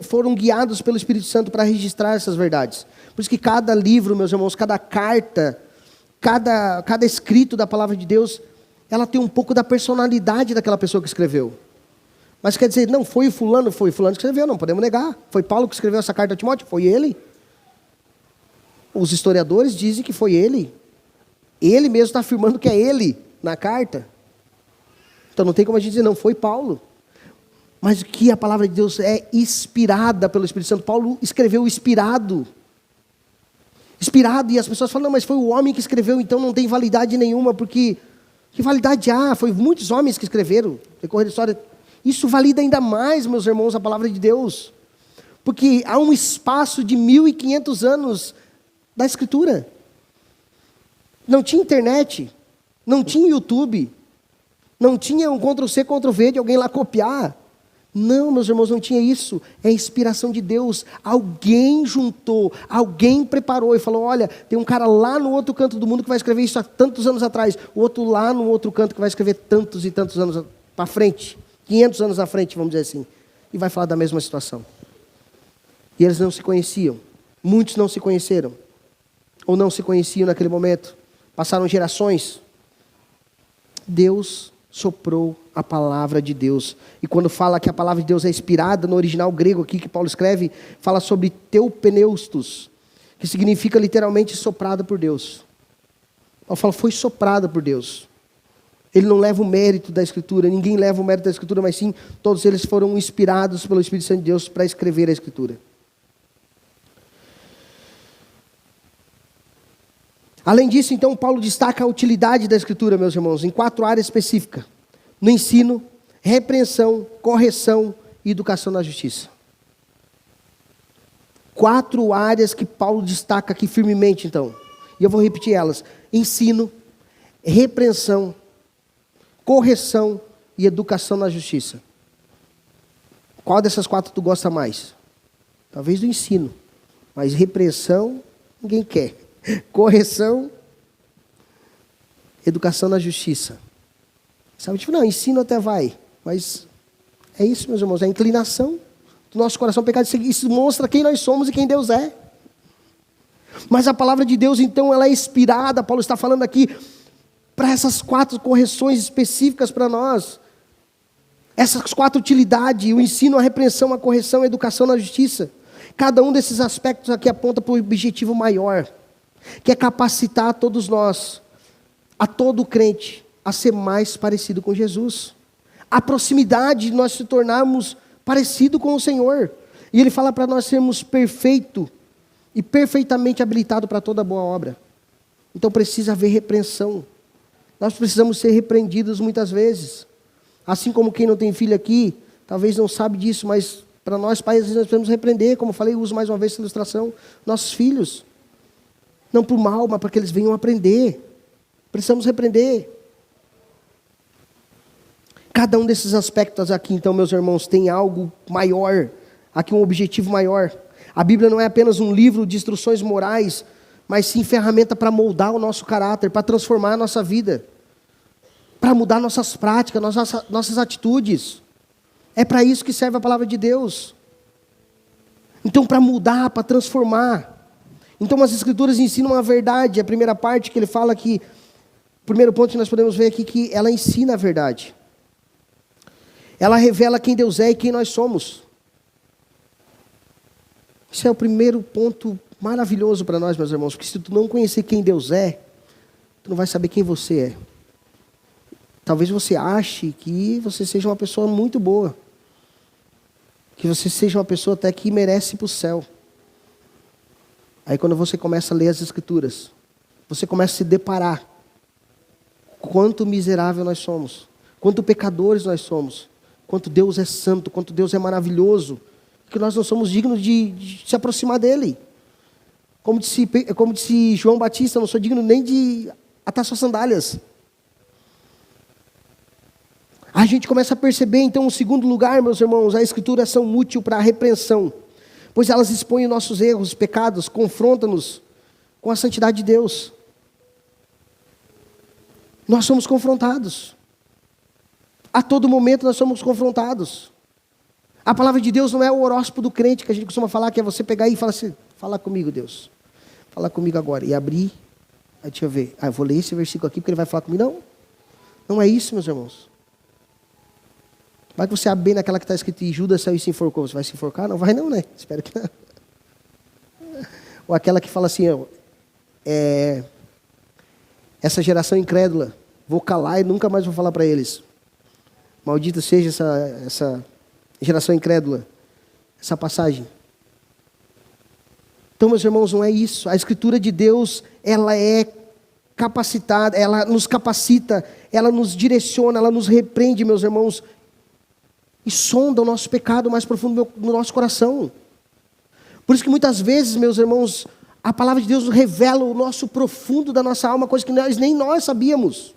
foram guiados pelo Espírito Santo para registrar essas verdades. Por isso que cada livro, meus irmãos, cada carta, cada escrito da palavra de Deus, ela tem um pouco da personalidade daquela pessoa que escreveu. Mas quer dizer, não, foi fulano que escreveu, não podemos negar. Foi Paulo que escreveu essa carta a Timóteo? Foi ele. Os historiadores dizem que foi ele. Ele mesmo está afirmando que é ele na carta. Então não tem como a gente dizer, não, foi Paulo. Mas que a palavra de Deus é inspirada pelo Espírito Santo. Paulo escreveu inspirado. Inspirado, e as pessoas falam, não, mas foi o homem que escreveu, então não tem validade nenhuma, porque que validade há? Foi muitos homens que escreveram, decorrer da história. Isso valida ainda mais, meus irmãos, a palavra de Deus. Porque há um espaço de 1500 anos da Escritura. Não tinha internet, não tinha YouTube, não tinha um Ctrl+C, Ctrl+V de alguém lá copiar. Não, meus irmãos, não tinha isso. É inspiração de Deus. Alguém juntou, alguém preparou e falou, olha, tem um cara lá no outro canto do mundo que vai escrever isso há tantos anos atrás, o outro lá no outro canto que vai escrever tantos e tantos anos para frente, 500 anos à frente, vamos dizer assim, e vai falar da mesma situação. E eles não se conheciam. Muitos não se conheceram, ou não se conheciam naquele momento. Passaram gerações. Deus soprou a palavra de Deus. E quando fala que a palavra de Deus é inspirada, no original grego aqui que Paulo escreve, fala sobre teopneustos, que significa literalmente soprada por Deus. Paulo fala, foi soprada por Deus. Ele não leva o mérito da Escritura, ninguém leva o mérito da Escritura, mas sim, todos eles foram inspirados pelo Espírito Santo de Deus para escrever a Escritura. Além disso, então, Paulo destaca a utilidade da Escritura, meus irmãos, em 4 áreas específicas. No ensino, repreensão, correção e educação na justiça. 4 áreas que Paulo destaca aqui firmemente, então. E eu vou repetir elas. Ensino, repreensão, correção e educação na justiça. Qual dessas 4 tu gosta mais? Talvez do ensino. Mas repreensão, ninguém quer. Correção, educação na justiça. Sabe, tipo, não, ensino até vai. Mas é isso, meus irmãos, é a inclinação do nosso coração pecado. Isso mostra quem nós somos e quem Deus é. Mas a palavra de Deus, então, ela é inspirada. Paulo está falando aqui para essas 4 correções específicas para nós. Essas 4 utilidades, o ensino, a repreensão, a correção, a educação na justiça. Cada um desses aspectos aqui aponta para o objetivo maior, que é capacitar todos nós, a todo crente, a ser mais parecido com Jesus. A proximidade de nós se tornarmos parecido com o Senhor. E Ele fala para nós sermos perfeitos e perfeitamente habilitados para toda boa obra. Então precisa haver repreensão. Nós precisamos ser repreendidos muitas vezes. Assim como quem não tem filho aqui, talvez não sabe disso, mas para nós pais, às vezes nós precisamos repreender, como eu falei, uso mais uma vez essa ilustração, nossos filhos. Não para o mal, mas para que eles venham aprender. Precisamos repreender. Cada um desses aspectos aqui, então, meus irmãos, tem algo maior. Aqui um objetivo maior. A Bíblia não é apenas um livro de instruções morais, mas sim ferramenta para moldar o nosso caráter, para transformar a nossa vida, para mudar nossas práticas, nossas atitudes. É para isso que serve a palavra de Deus. Então, para mudar, para transformar. Então, as Escrituras ensinam a verdade. A primeira parte que ele fala aqui, o primeiro ponto que nós podemos ver aqui, que ela ensina a verdade. Ela revela quem Deus é e quem nós somos. Esse é o primeiro ponto maravilhoso para nós, meus irmãos, porque se tu não conhecer quem Deus é, tu não vai saber quem você é. Talvez você ache que você seja uma pessoa muito boa, que você seja uma pessoa até que merece ir para o céu. Aí quando você começa a ler as Escrituras, você começa a se deparar quanto miserável nós somos, quanto pecadores nós somos, quanto Deus é santo, quanto Deus é maravilhoso, que nós não somos dignos de se aproximar dEle. Como disse João Batista, eu não sou digno nem de atar suas sandálias. A gente começa a perceber, então, em segundo lugar, meus irmãos, a Escritura são útil para a repreensão, pois elas expõem nossos erros, pecados, confrontam-nos com a santidade de Deus. Nós somos confrontados. A todo momento nós somos confrontados. A palavra de Deus não é o horóscopo do crente, que a gente costuma falar, que é você pegar e falar assim, fala comigo, Deus. Fala comigo agora. E abrir, aí deixa eu ver. Eu vou ler esse versículo aqui, porque ele vai falar comigo. Não, não é isso, meus irmãos. Vai que você abre bem naquela que está escrito e Judas saiu e se enforcou. Você vai se enforcar? Não vai não, né? Espero que não. Ou aquela que fala assim, essa geração incrédula, vou calar e nunca mais vou falar para eles. Maldita seja essa geração incrédula, essa passagem. Então, meus irmãos, não é isso. A Escritura de Deus, ela é capacitada, ela nos capacita, ela nos direciona, ela nos repreende, meus irmãos, e sonda o nosso pecado mais profundo no nosso coração. Por isso que muitas vezes, meus irmãos, a palavra de Deus revela o nosso profundo da nossa alma, coisa que nem nós sabíamos,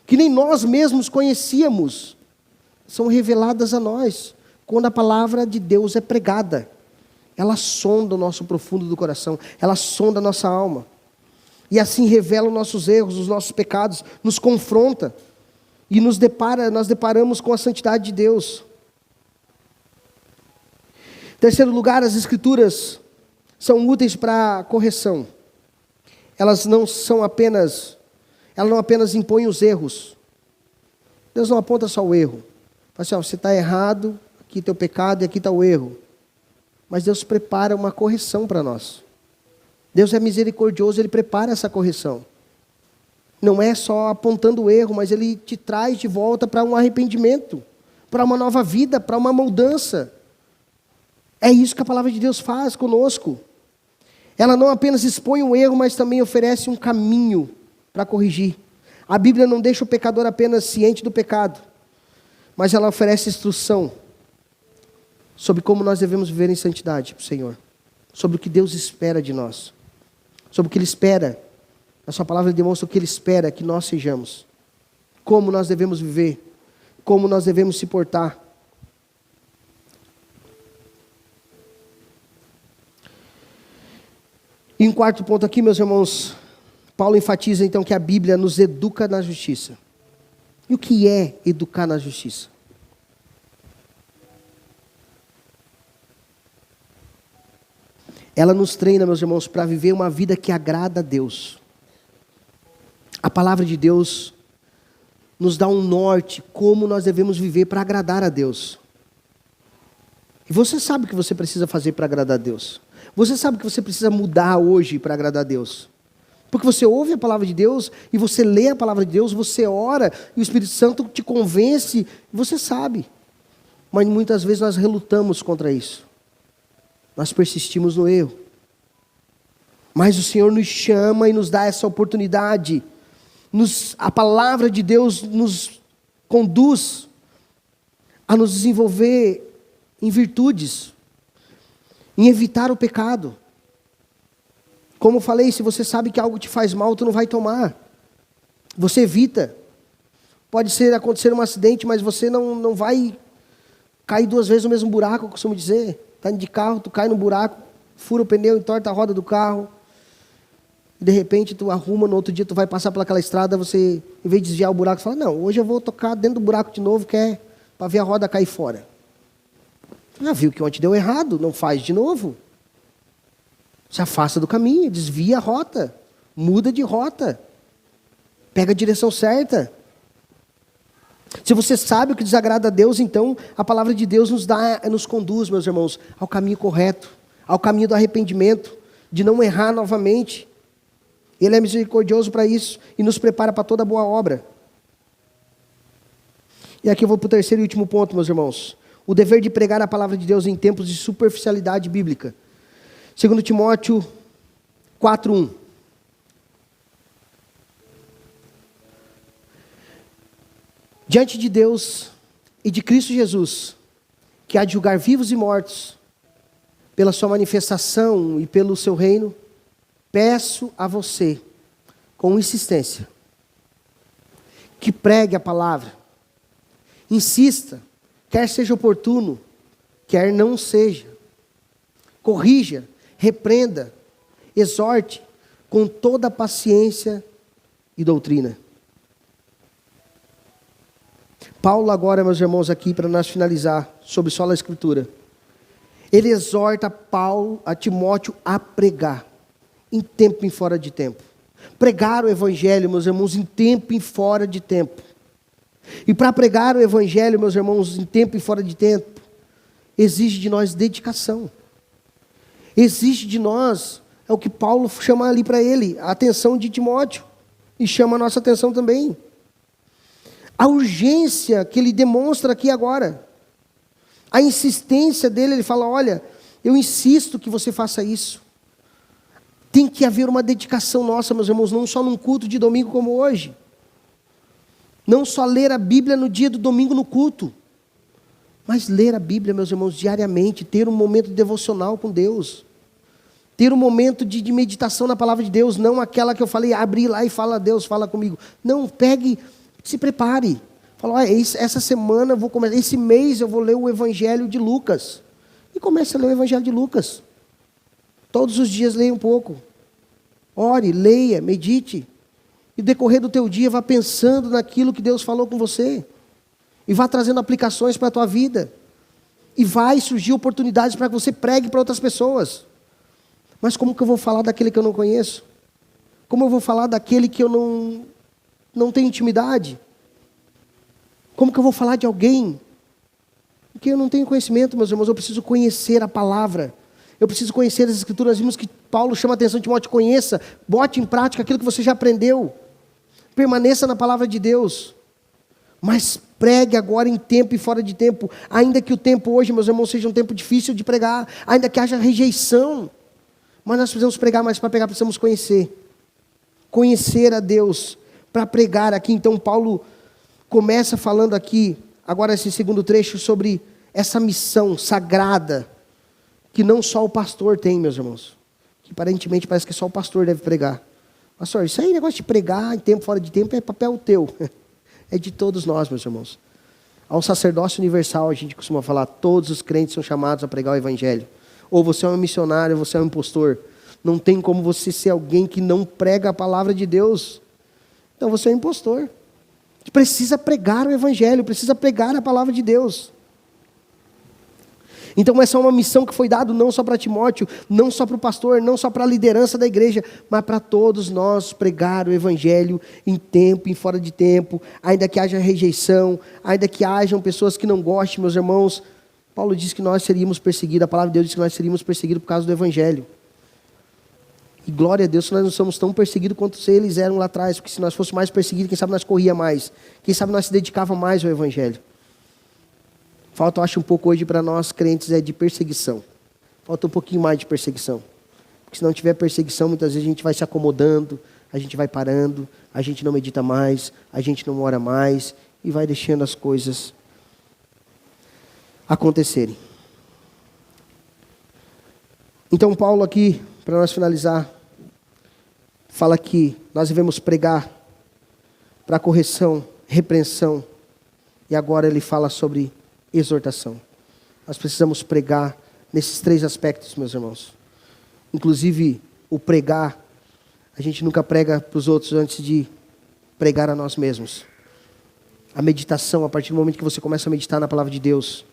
que nem nós mesmos conhecíamos, são reveladas a nós, quando a palavra de Deus é pregada. Ela sonda o nosso profundo do coração, ela sonda a nossa alma, e assim revela os nossos erros, os nossos pecados, nos confronta, e nós deparamos com a santidade de Deus. Em terceiro lugar, as Escrituras são úteis para correção. Elas não apenas impõem os erros. Deus não aponta só o erro. Fala assim, você está errado, aqui está o pecado e aqui está o erro. Mas Deus prepara uma correção para nós. Deus é misericordioso, Ele prepara essa correção. Não é só apontando o erro, mas Ele te traz de volta para um arrependimento, para uma nova vida, para uma mudança. É isso que a palavra de Deus faz conosco. Ela não apenas expõe um erro, mas também oferece um caminho para corrigir. A Bíblia não deixa o pecador apenas ciente do pecado, mas ela oferece instrução sobre como nós devemos viver em santidade para o Senhor, sobre o que Deus espera de nós, sobre o que Ele espera. A sua palavra demonstra o que Ele espera que nós sejamos, como nós devemos viver, como nós devemos se portar. E um quarto ponto aqui, meus irmãos, Paulo enfatiza então que a Bíblia nos educa na justiça. E o que é educar na justiça? Ela nos treina, meus irmãos, para viver uma vida que agrada a Deus. A palavra de Deus nos dá um norte, como nós devemos viver para agradar a Deus. E você sabe o que você precisa fazer para agradar a Deus. Você sabe o que você precisa mudar hoje para agradar a Deus. Porque você ouve a palavra de Deus, e você lê a palavra de Deus, você ora, e o Espírito Santo te convence, e você sabe. Mas muitas vezes nós relutamos contra isso. Nós persistimos no erro. Mas o Senhor nos chama e nos dá essa oportunidade. A palavra de Deus nos conduz a nos desenvolver em virtudes, em evitar o pecado. Como eu falei, se você sabe que algo te faz mal, tu não vai tomar. Você evita. Pode acontecer um acidente, mas você não vai cair 2 vezes no mesmo buraco, eu costumo dizer. Está indo de carro, tu cai no buraco, fura o pneu, entorta a roda do carro. De repente tu arruma, no outro dia tu vai passar pelaquela estrada, você, em vez de desviar o buraco, você fala, não, hoje eu vou tocar dentro do buraco de novo, que é para ver a roda cair fora. Já viu que ontem deu errado, não faz de novo. Se afasta do caminho, desvia a rota, muda de rota, pega a direção certa. Se você sabe o que desagrada a Deus, então a palavra de Deus nos conduz, meus irmãos, ao caminho correto, ao caminho do arrependimento, de não errar novamente. Ele é misericordioso para isso e nos prepara para toda boa obra. E aqui eu vou para o terceiro e último ponto, meus irmãos. O dever de pregar a palavra de Deus em tempos de superficialidade bíblica. 2 Timóteo 4:1. Diante de Deus e de Cristo Jesus, que há de julgar vivos e mortos, pela sua manifestação e pelo seu reino, peço a você, com insistência, que pregue a palavra. Insista, quer seja oportuno, quer não seja. Corrija, repreenda, exorte, com toda a paciência e doutrina. Paulo agora, meus irmãos, aqui para nós finalizar, sobre sola Escritura. Ele exorta a Timóteo a pregar, em tempo e fora de tempo. Pregar o Evangelho, meus irmãos, em tempo e fora de tempo. E para pregar o evangelho, meus irmãos, em tempo e fora de tempo, exige de nós dedicação. Exige de nós, é o que Paulo chama ali para ele, a atenção de Timóteo. E chama a nossa atenção também. A urgência que ele demonstra aqui agora. A insistência dele, ele fala, olha, eu insisto que você faça isso. Tem que haver uma dedicação nossa, meus irmãos, não só num culto de domingo como hoje. Não só ler a Bíblia no dia do domingo no culto, mas ler a Bíblia, meus irmãos, diariamente, ter um momento devocional com Deus. Ter um momento de meditação na palavra de Deus, não aquela que eu falei, abrir lá e fala, Deus, fala comigo. Não, pegue, se prepare. Fala, olha, essa semana eu vou começar, esse mês eu vou ler o Evangelho de Lucas. E comece a ler o Evangelho de Lucas. Todos os dias leia um pouco. Ore, leia, medite. E no decorrer do teu dia, vá pensando naquilo que Deus falou com você. E vá trazendo aplicações para a tua vida. E vai surgir oportunidades para que você pregue para outras pessoas. Mas como que eu vou falar daquele que eu não conheço? Como eu vou falar daquele que eu não tenho intimidade? Como que eu vou falar de alguém que eu não tenho conhecimento, meus irmãos? Eu preciso conhecer a palavra. Eu preciso conhecer as Escrituras. Nós vimos que Paulo chama a atenção de Timóteo, conheça, bote em prática aquilo que você já aprendeu. Permaneça na palavra de Deus. Mas pregue agora em tempo e fora de tempo. Ainda que o tempo hoje, meus irmãos, seja um tempo difícil de pregar. Ainda que haja rejeição. Mas nós precisamos pregar, mas para pregar precisamos conhecer. Conhecer a Deus para pregar aqui. Então Paulo começa falando aqui, agora esse segundo trecho, sobre essa missão sagrada que não só o pastor tem, meus irmãos. Que aparentemente parece que só o pastor deve pregar. Pastor, isso aí, negócio de pregar em tempo fora de tempo, é papel teu. É de todos nós, meus irmãos. Ao sacerdócio universal, a gente costuma falar, todos os crentes são chamados a pregar o evangelho. Ou você é um missionário, ou você é um impostor. Não tem como você ser alguém que não prega a palavra de Deus. Então você é um impostor. Você precisa pregar o evangelho, precisa pregar a palavra de Deus. Então essa é uma missão que foi dada não só para Timóteo, não só para o pastor, não só para a liderança da igreja, mas para todos nós pregar o evangelho em tempo, em fora de tempo, ainda que haja rejeição, ainda que hajam pessoas que não gostem, meus irmãos. Paulo diz que nós seríamos perseguidos, a palavra de Deus diz que nós seríamos perseguidos por causa do evangelho. E glória a Deus que nós não somos tão perseguidos quanto eles eram lá atrás, porque se nós fôssemos mais perseguidos, quem sabe nós corria mais, quem sabe nós se dedicava mais ao evangelho. Falta, eu acho, um pouco hoje para nós crentes de perseguição. Falta um pouquinho mais de perseguição. Porque se não tiver perseguição, muitas vezes a gente vai se acomodando, a gente vai parando, a gente não medita mais, a gente não ora mais e vai deixando as coisas acontecerem. Então Paulo aqui, para nós finalizar, fala que nós devemos pregar para correção, repreensão, e agora ele fala sobre exortação. Nós precisamos pregar nesses três aspectos, meus irmãos. Inclusive, o pregar, a gente nunca prega para os outros antes de pregar a nós mesmos. A meditação, a partir do momento que você começa a meditar na palavra de Deus,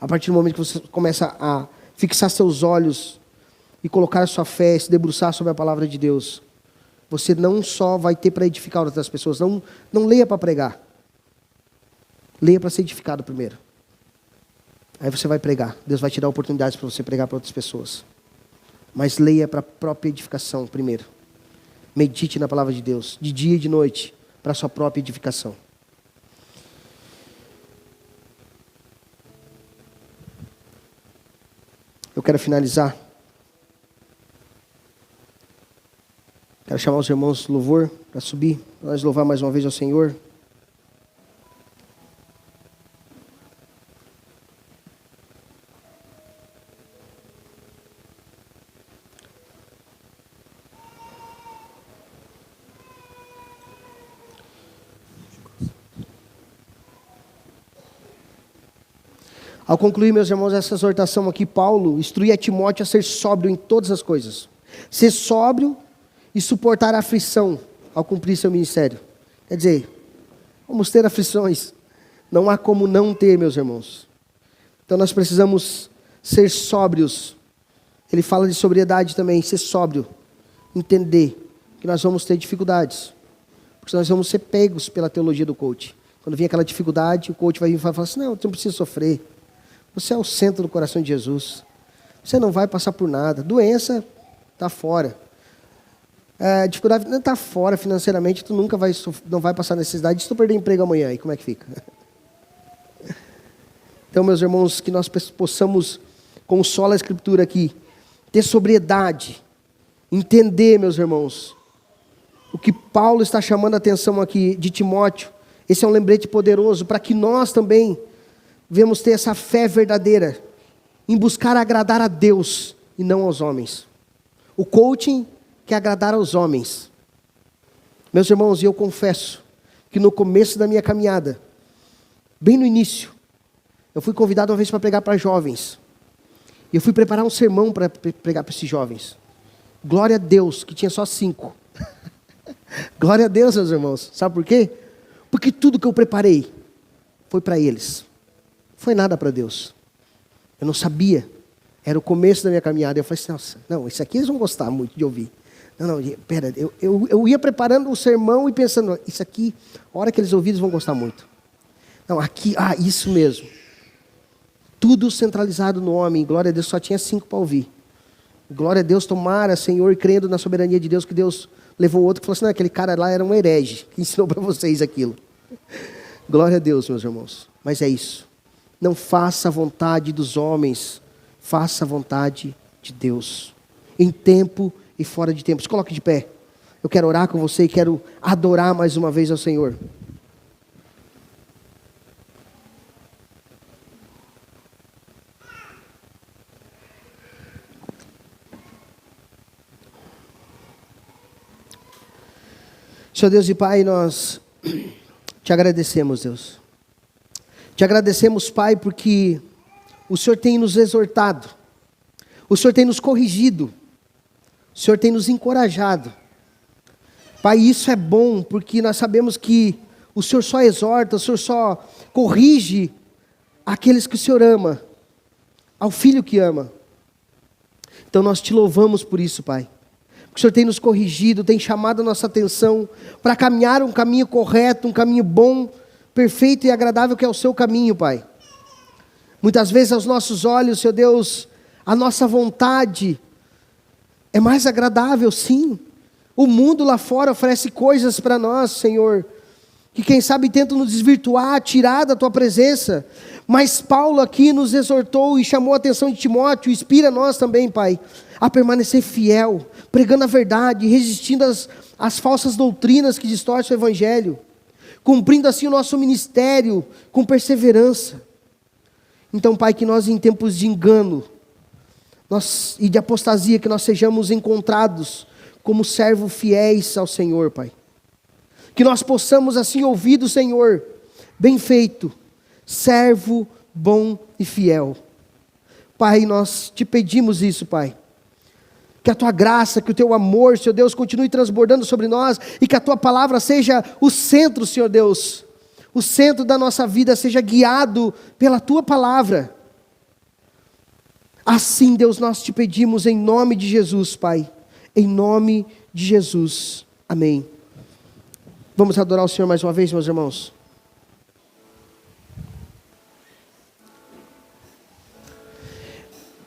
a partir do momento que você começa a fixar seus olhos e colocar a sua fé, se debruçar sobre a palavra de Deus, você não só vai ter para edificar outras pessoas, não leia para pregar. Leia para ser edificado primeiro. Aí você vai pregar. Deus vai te dar oportunidades para você pregar para outras pessoas. Mas leia para a própria edificação primeiro. Medite na palavra de Deus, de dia e de noite, para a sua própria edificação. Eu quero finalizar. Quero chamar os irmãos do louvor para subir, para nós louvar mais uma vez ao Senhor. Ao concluir, meus irmãos, essa exortação aqui, Paulo instrui a Timóteo a ser sóbrio em todas as coisas. Ser sóbrio e suportar a aflição ao cumprir seu ministério. Quer dizer, vamos ter aflições. Não há como não ter, meus irmãos. Então nós precisamos ser sóbrios. Ele fala de sobriedade também, ser sóbrio. Entender que nós vamos ter dificuldades. Porque nós vamos ser pegos pela teologia do coach. Quando vem aquela dificuldade, o coach vai vir e falar assim, não, você não precisa sofrer. Você é o centro do coração de Jesus. Você não vai passar por nada. Doença está fora. Dificuldade não está fora financeiramente, tu nunca não vai passar necessidade. Se tu perder emprego amanhã, aí como é que fica? Então, meus irmãos, que nós possamos, com sola a Escritura aqui, ter sobriedade, entender, meus irmãos, o que Paulo está chamando a atenção aqui de Timóteo. Esse é um lembrete poderoso para que nós também devemos ter essa fé verdadeira em buscar agradar a Deus e não aos homens. O coaching quer agradar aos homens. Meus irmãos, eu confesso que no começo da minha caminhada, bem no início, eu fui convidado uma vez para pregar para jovens. E eu fui preparar um sermão para pregar para esses jovens. Glória a Deus, que tinha só 5. Glória a Deus, meus irmãos. Sabe por quê? Porque tudo que eu preparei foi para eles. Não foi nada para Deus. Eu não sabia. Era o começo da minha caminhada. Eu falei assim, nossa, não, isso aqui eles vão gostar muito de ouvir. Não, pera, eu ia preparando o sermão e pensando, isso aqui, a hora que eles ouvirem, eles vão gostar muito. Não, aqui, isso mesmo. Tudo centralizado no homem. Glória a Deus, só tinha 5 para ouvir. Glória a Deus, tomara, Senhor, crendo na soberania de Deus, que Deus levou outro que falou assim, não, aquele cara lá era um herege, que ensinou para vocês aquilo. Glória a Deus, meus irmãos. Mas é isso. Não faça a vontade dos homens, faça a vontade de Deus. Em tempo e fora de tempo. Se coloque de pé. Eu quero orar com você e quero adorar mais uma vez ao Senhor. Senhor Deus e Pai, nós te agradecemos, Deus. Te agradecemos, Pai, porque o Senhor tem nos exortado, o Senhor tem nos corrigido, o Senhor tem nos encorajado. Pai, isso é bom, porque nós sabemos que o Senhor só exorta, o Senhor só corrige aqueles que o Senhor ama, ao filho que ama. Então nós te louvamos por isso, Pai. O Senhor tem nos corrigido, tem chamado a nossa atenção para caminhar um caminho correto, um caminho bom, perfeito e agradável que é o seu caminho, Pai. Muitas vezes aos nossos olhos, Senhor Deus, a nossa vontade é mais agradável, sim. O mundo lá fora oferece coisas para nós, Senhor, que quem sabe tentam nos desvirtuar, tirar da Tua presença. Mas Paulo aqui nos exortou e chamou a atenção de Timóteo, inspira nós também, Pai, a permanecer fiel, pregando a verdade, resistindo às falsas doutrinas que distorcem o Evangelho, cumprindo assim o nosso ministério com perseverança. Então, Pai, que nós em tempos de engano e de apostasia, que nós sejamos encontrados como servos fiéis ao Senhor, Pai. Que nós possamos assim ouvir do Senhor, bem feito, servo bom e fiel. Pai, nós te pedimos isso, Pai. Que a Tua graça, que o Teu amor, Senhor Deus, continue transbordando sobre nós e que a Tua palavra seja o centro, Senhor Deus. O centro da nossa vida seja guiado pela Tua palavra. Assim, Deus, nós te pedimos em nome de Jesus, Pai. Em nome de Jesus. Amém. Vamos adorar o Senhor mais uma vez, meus irmãos.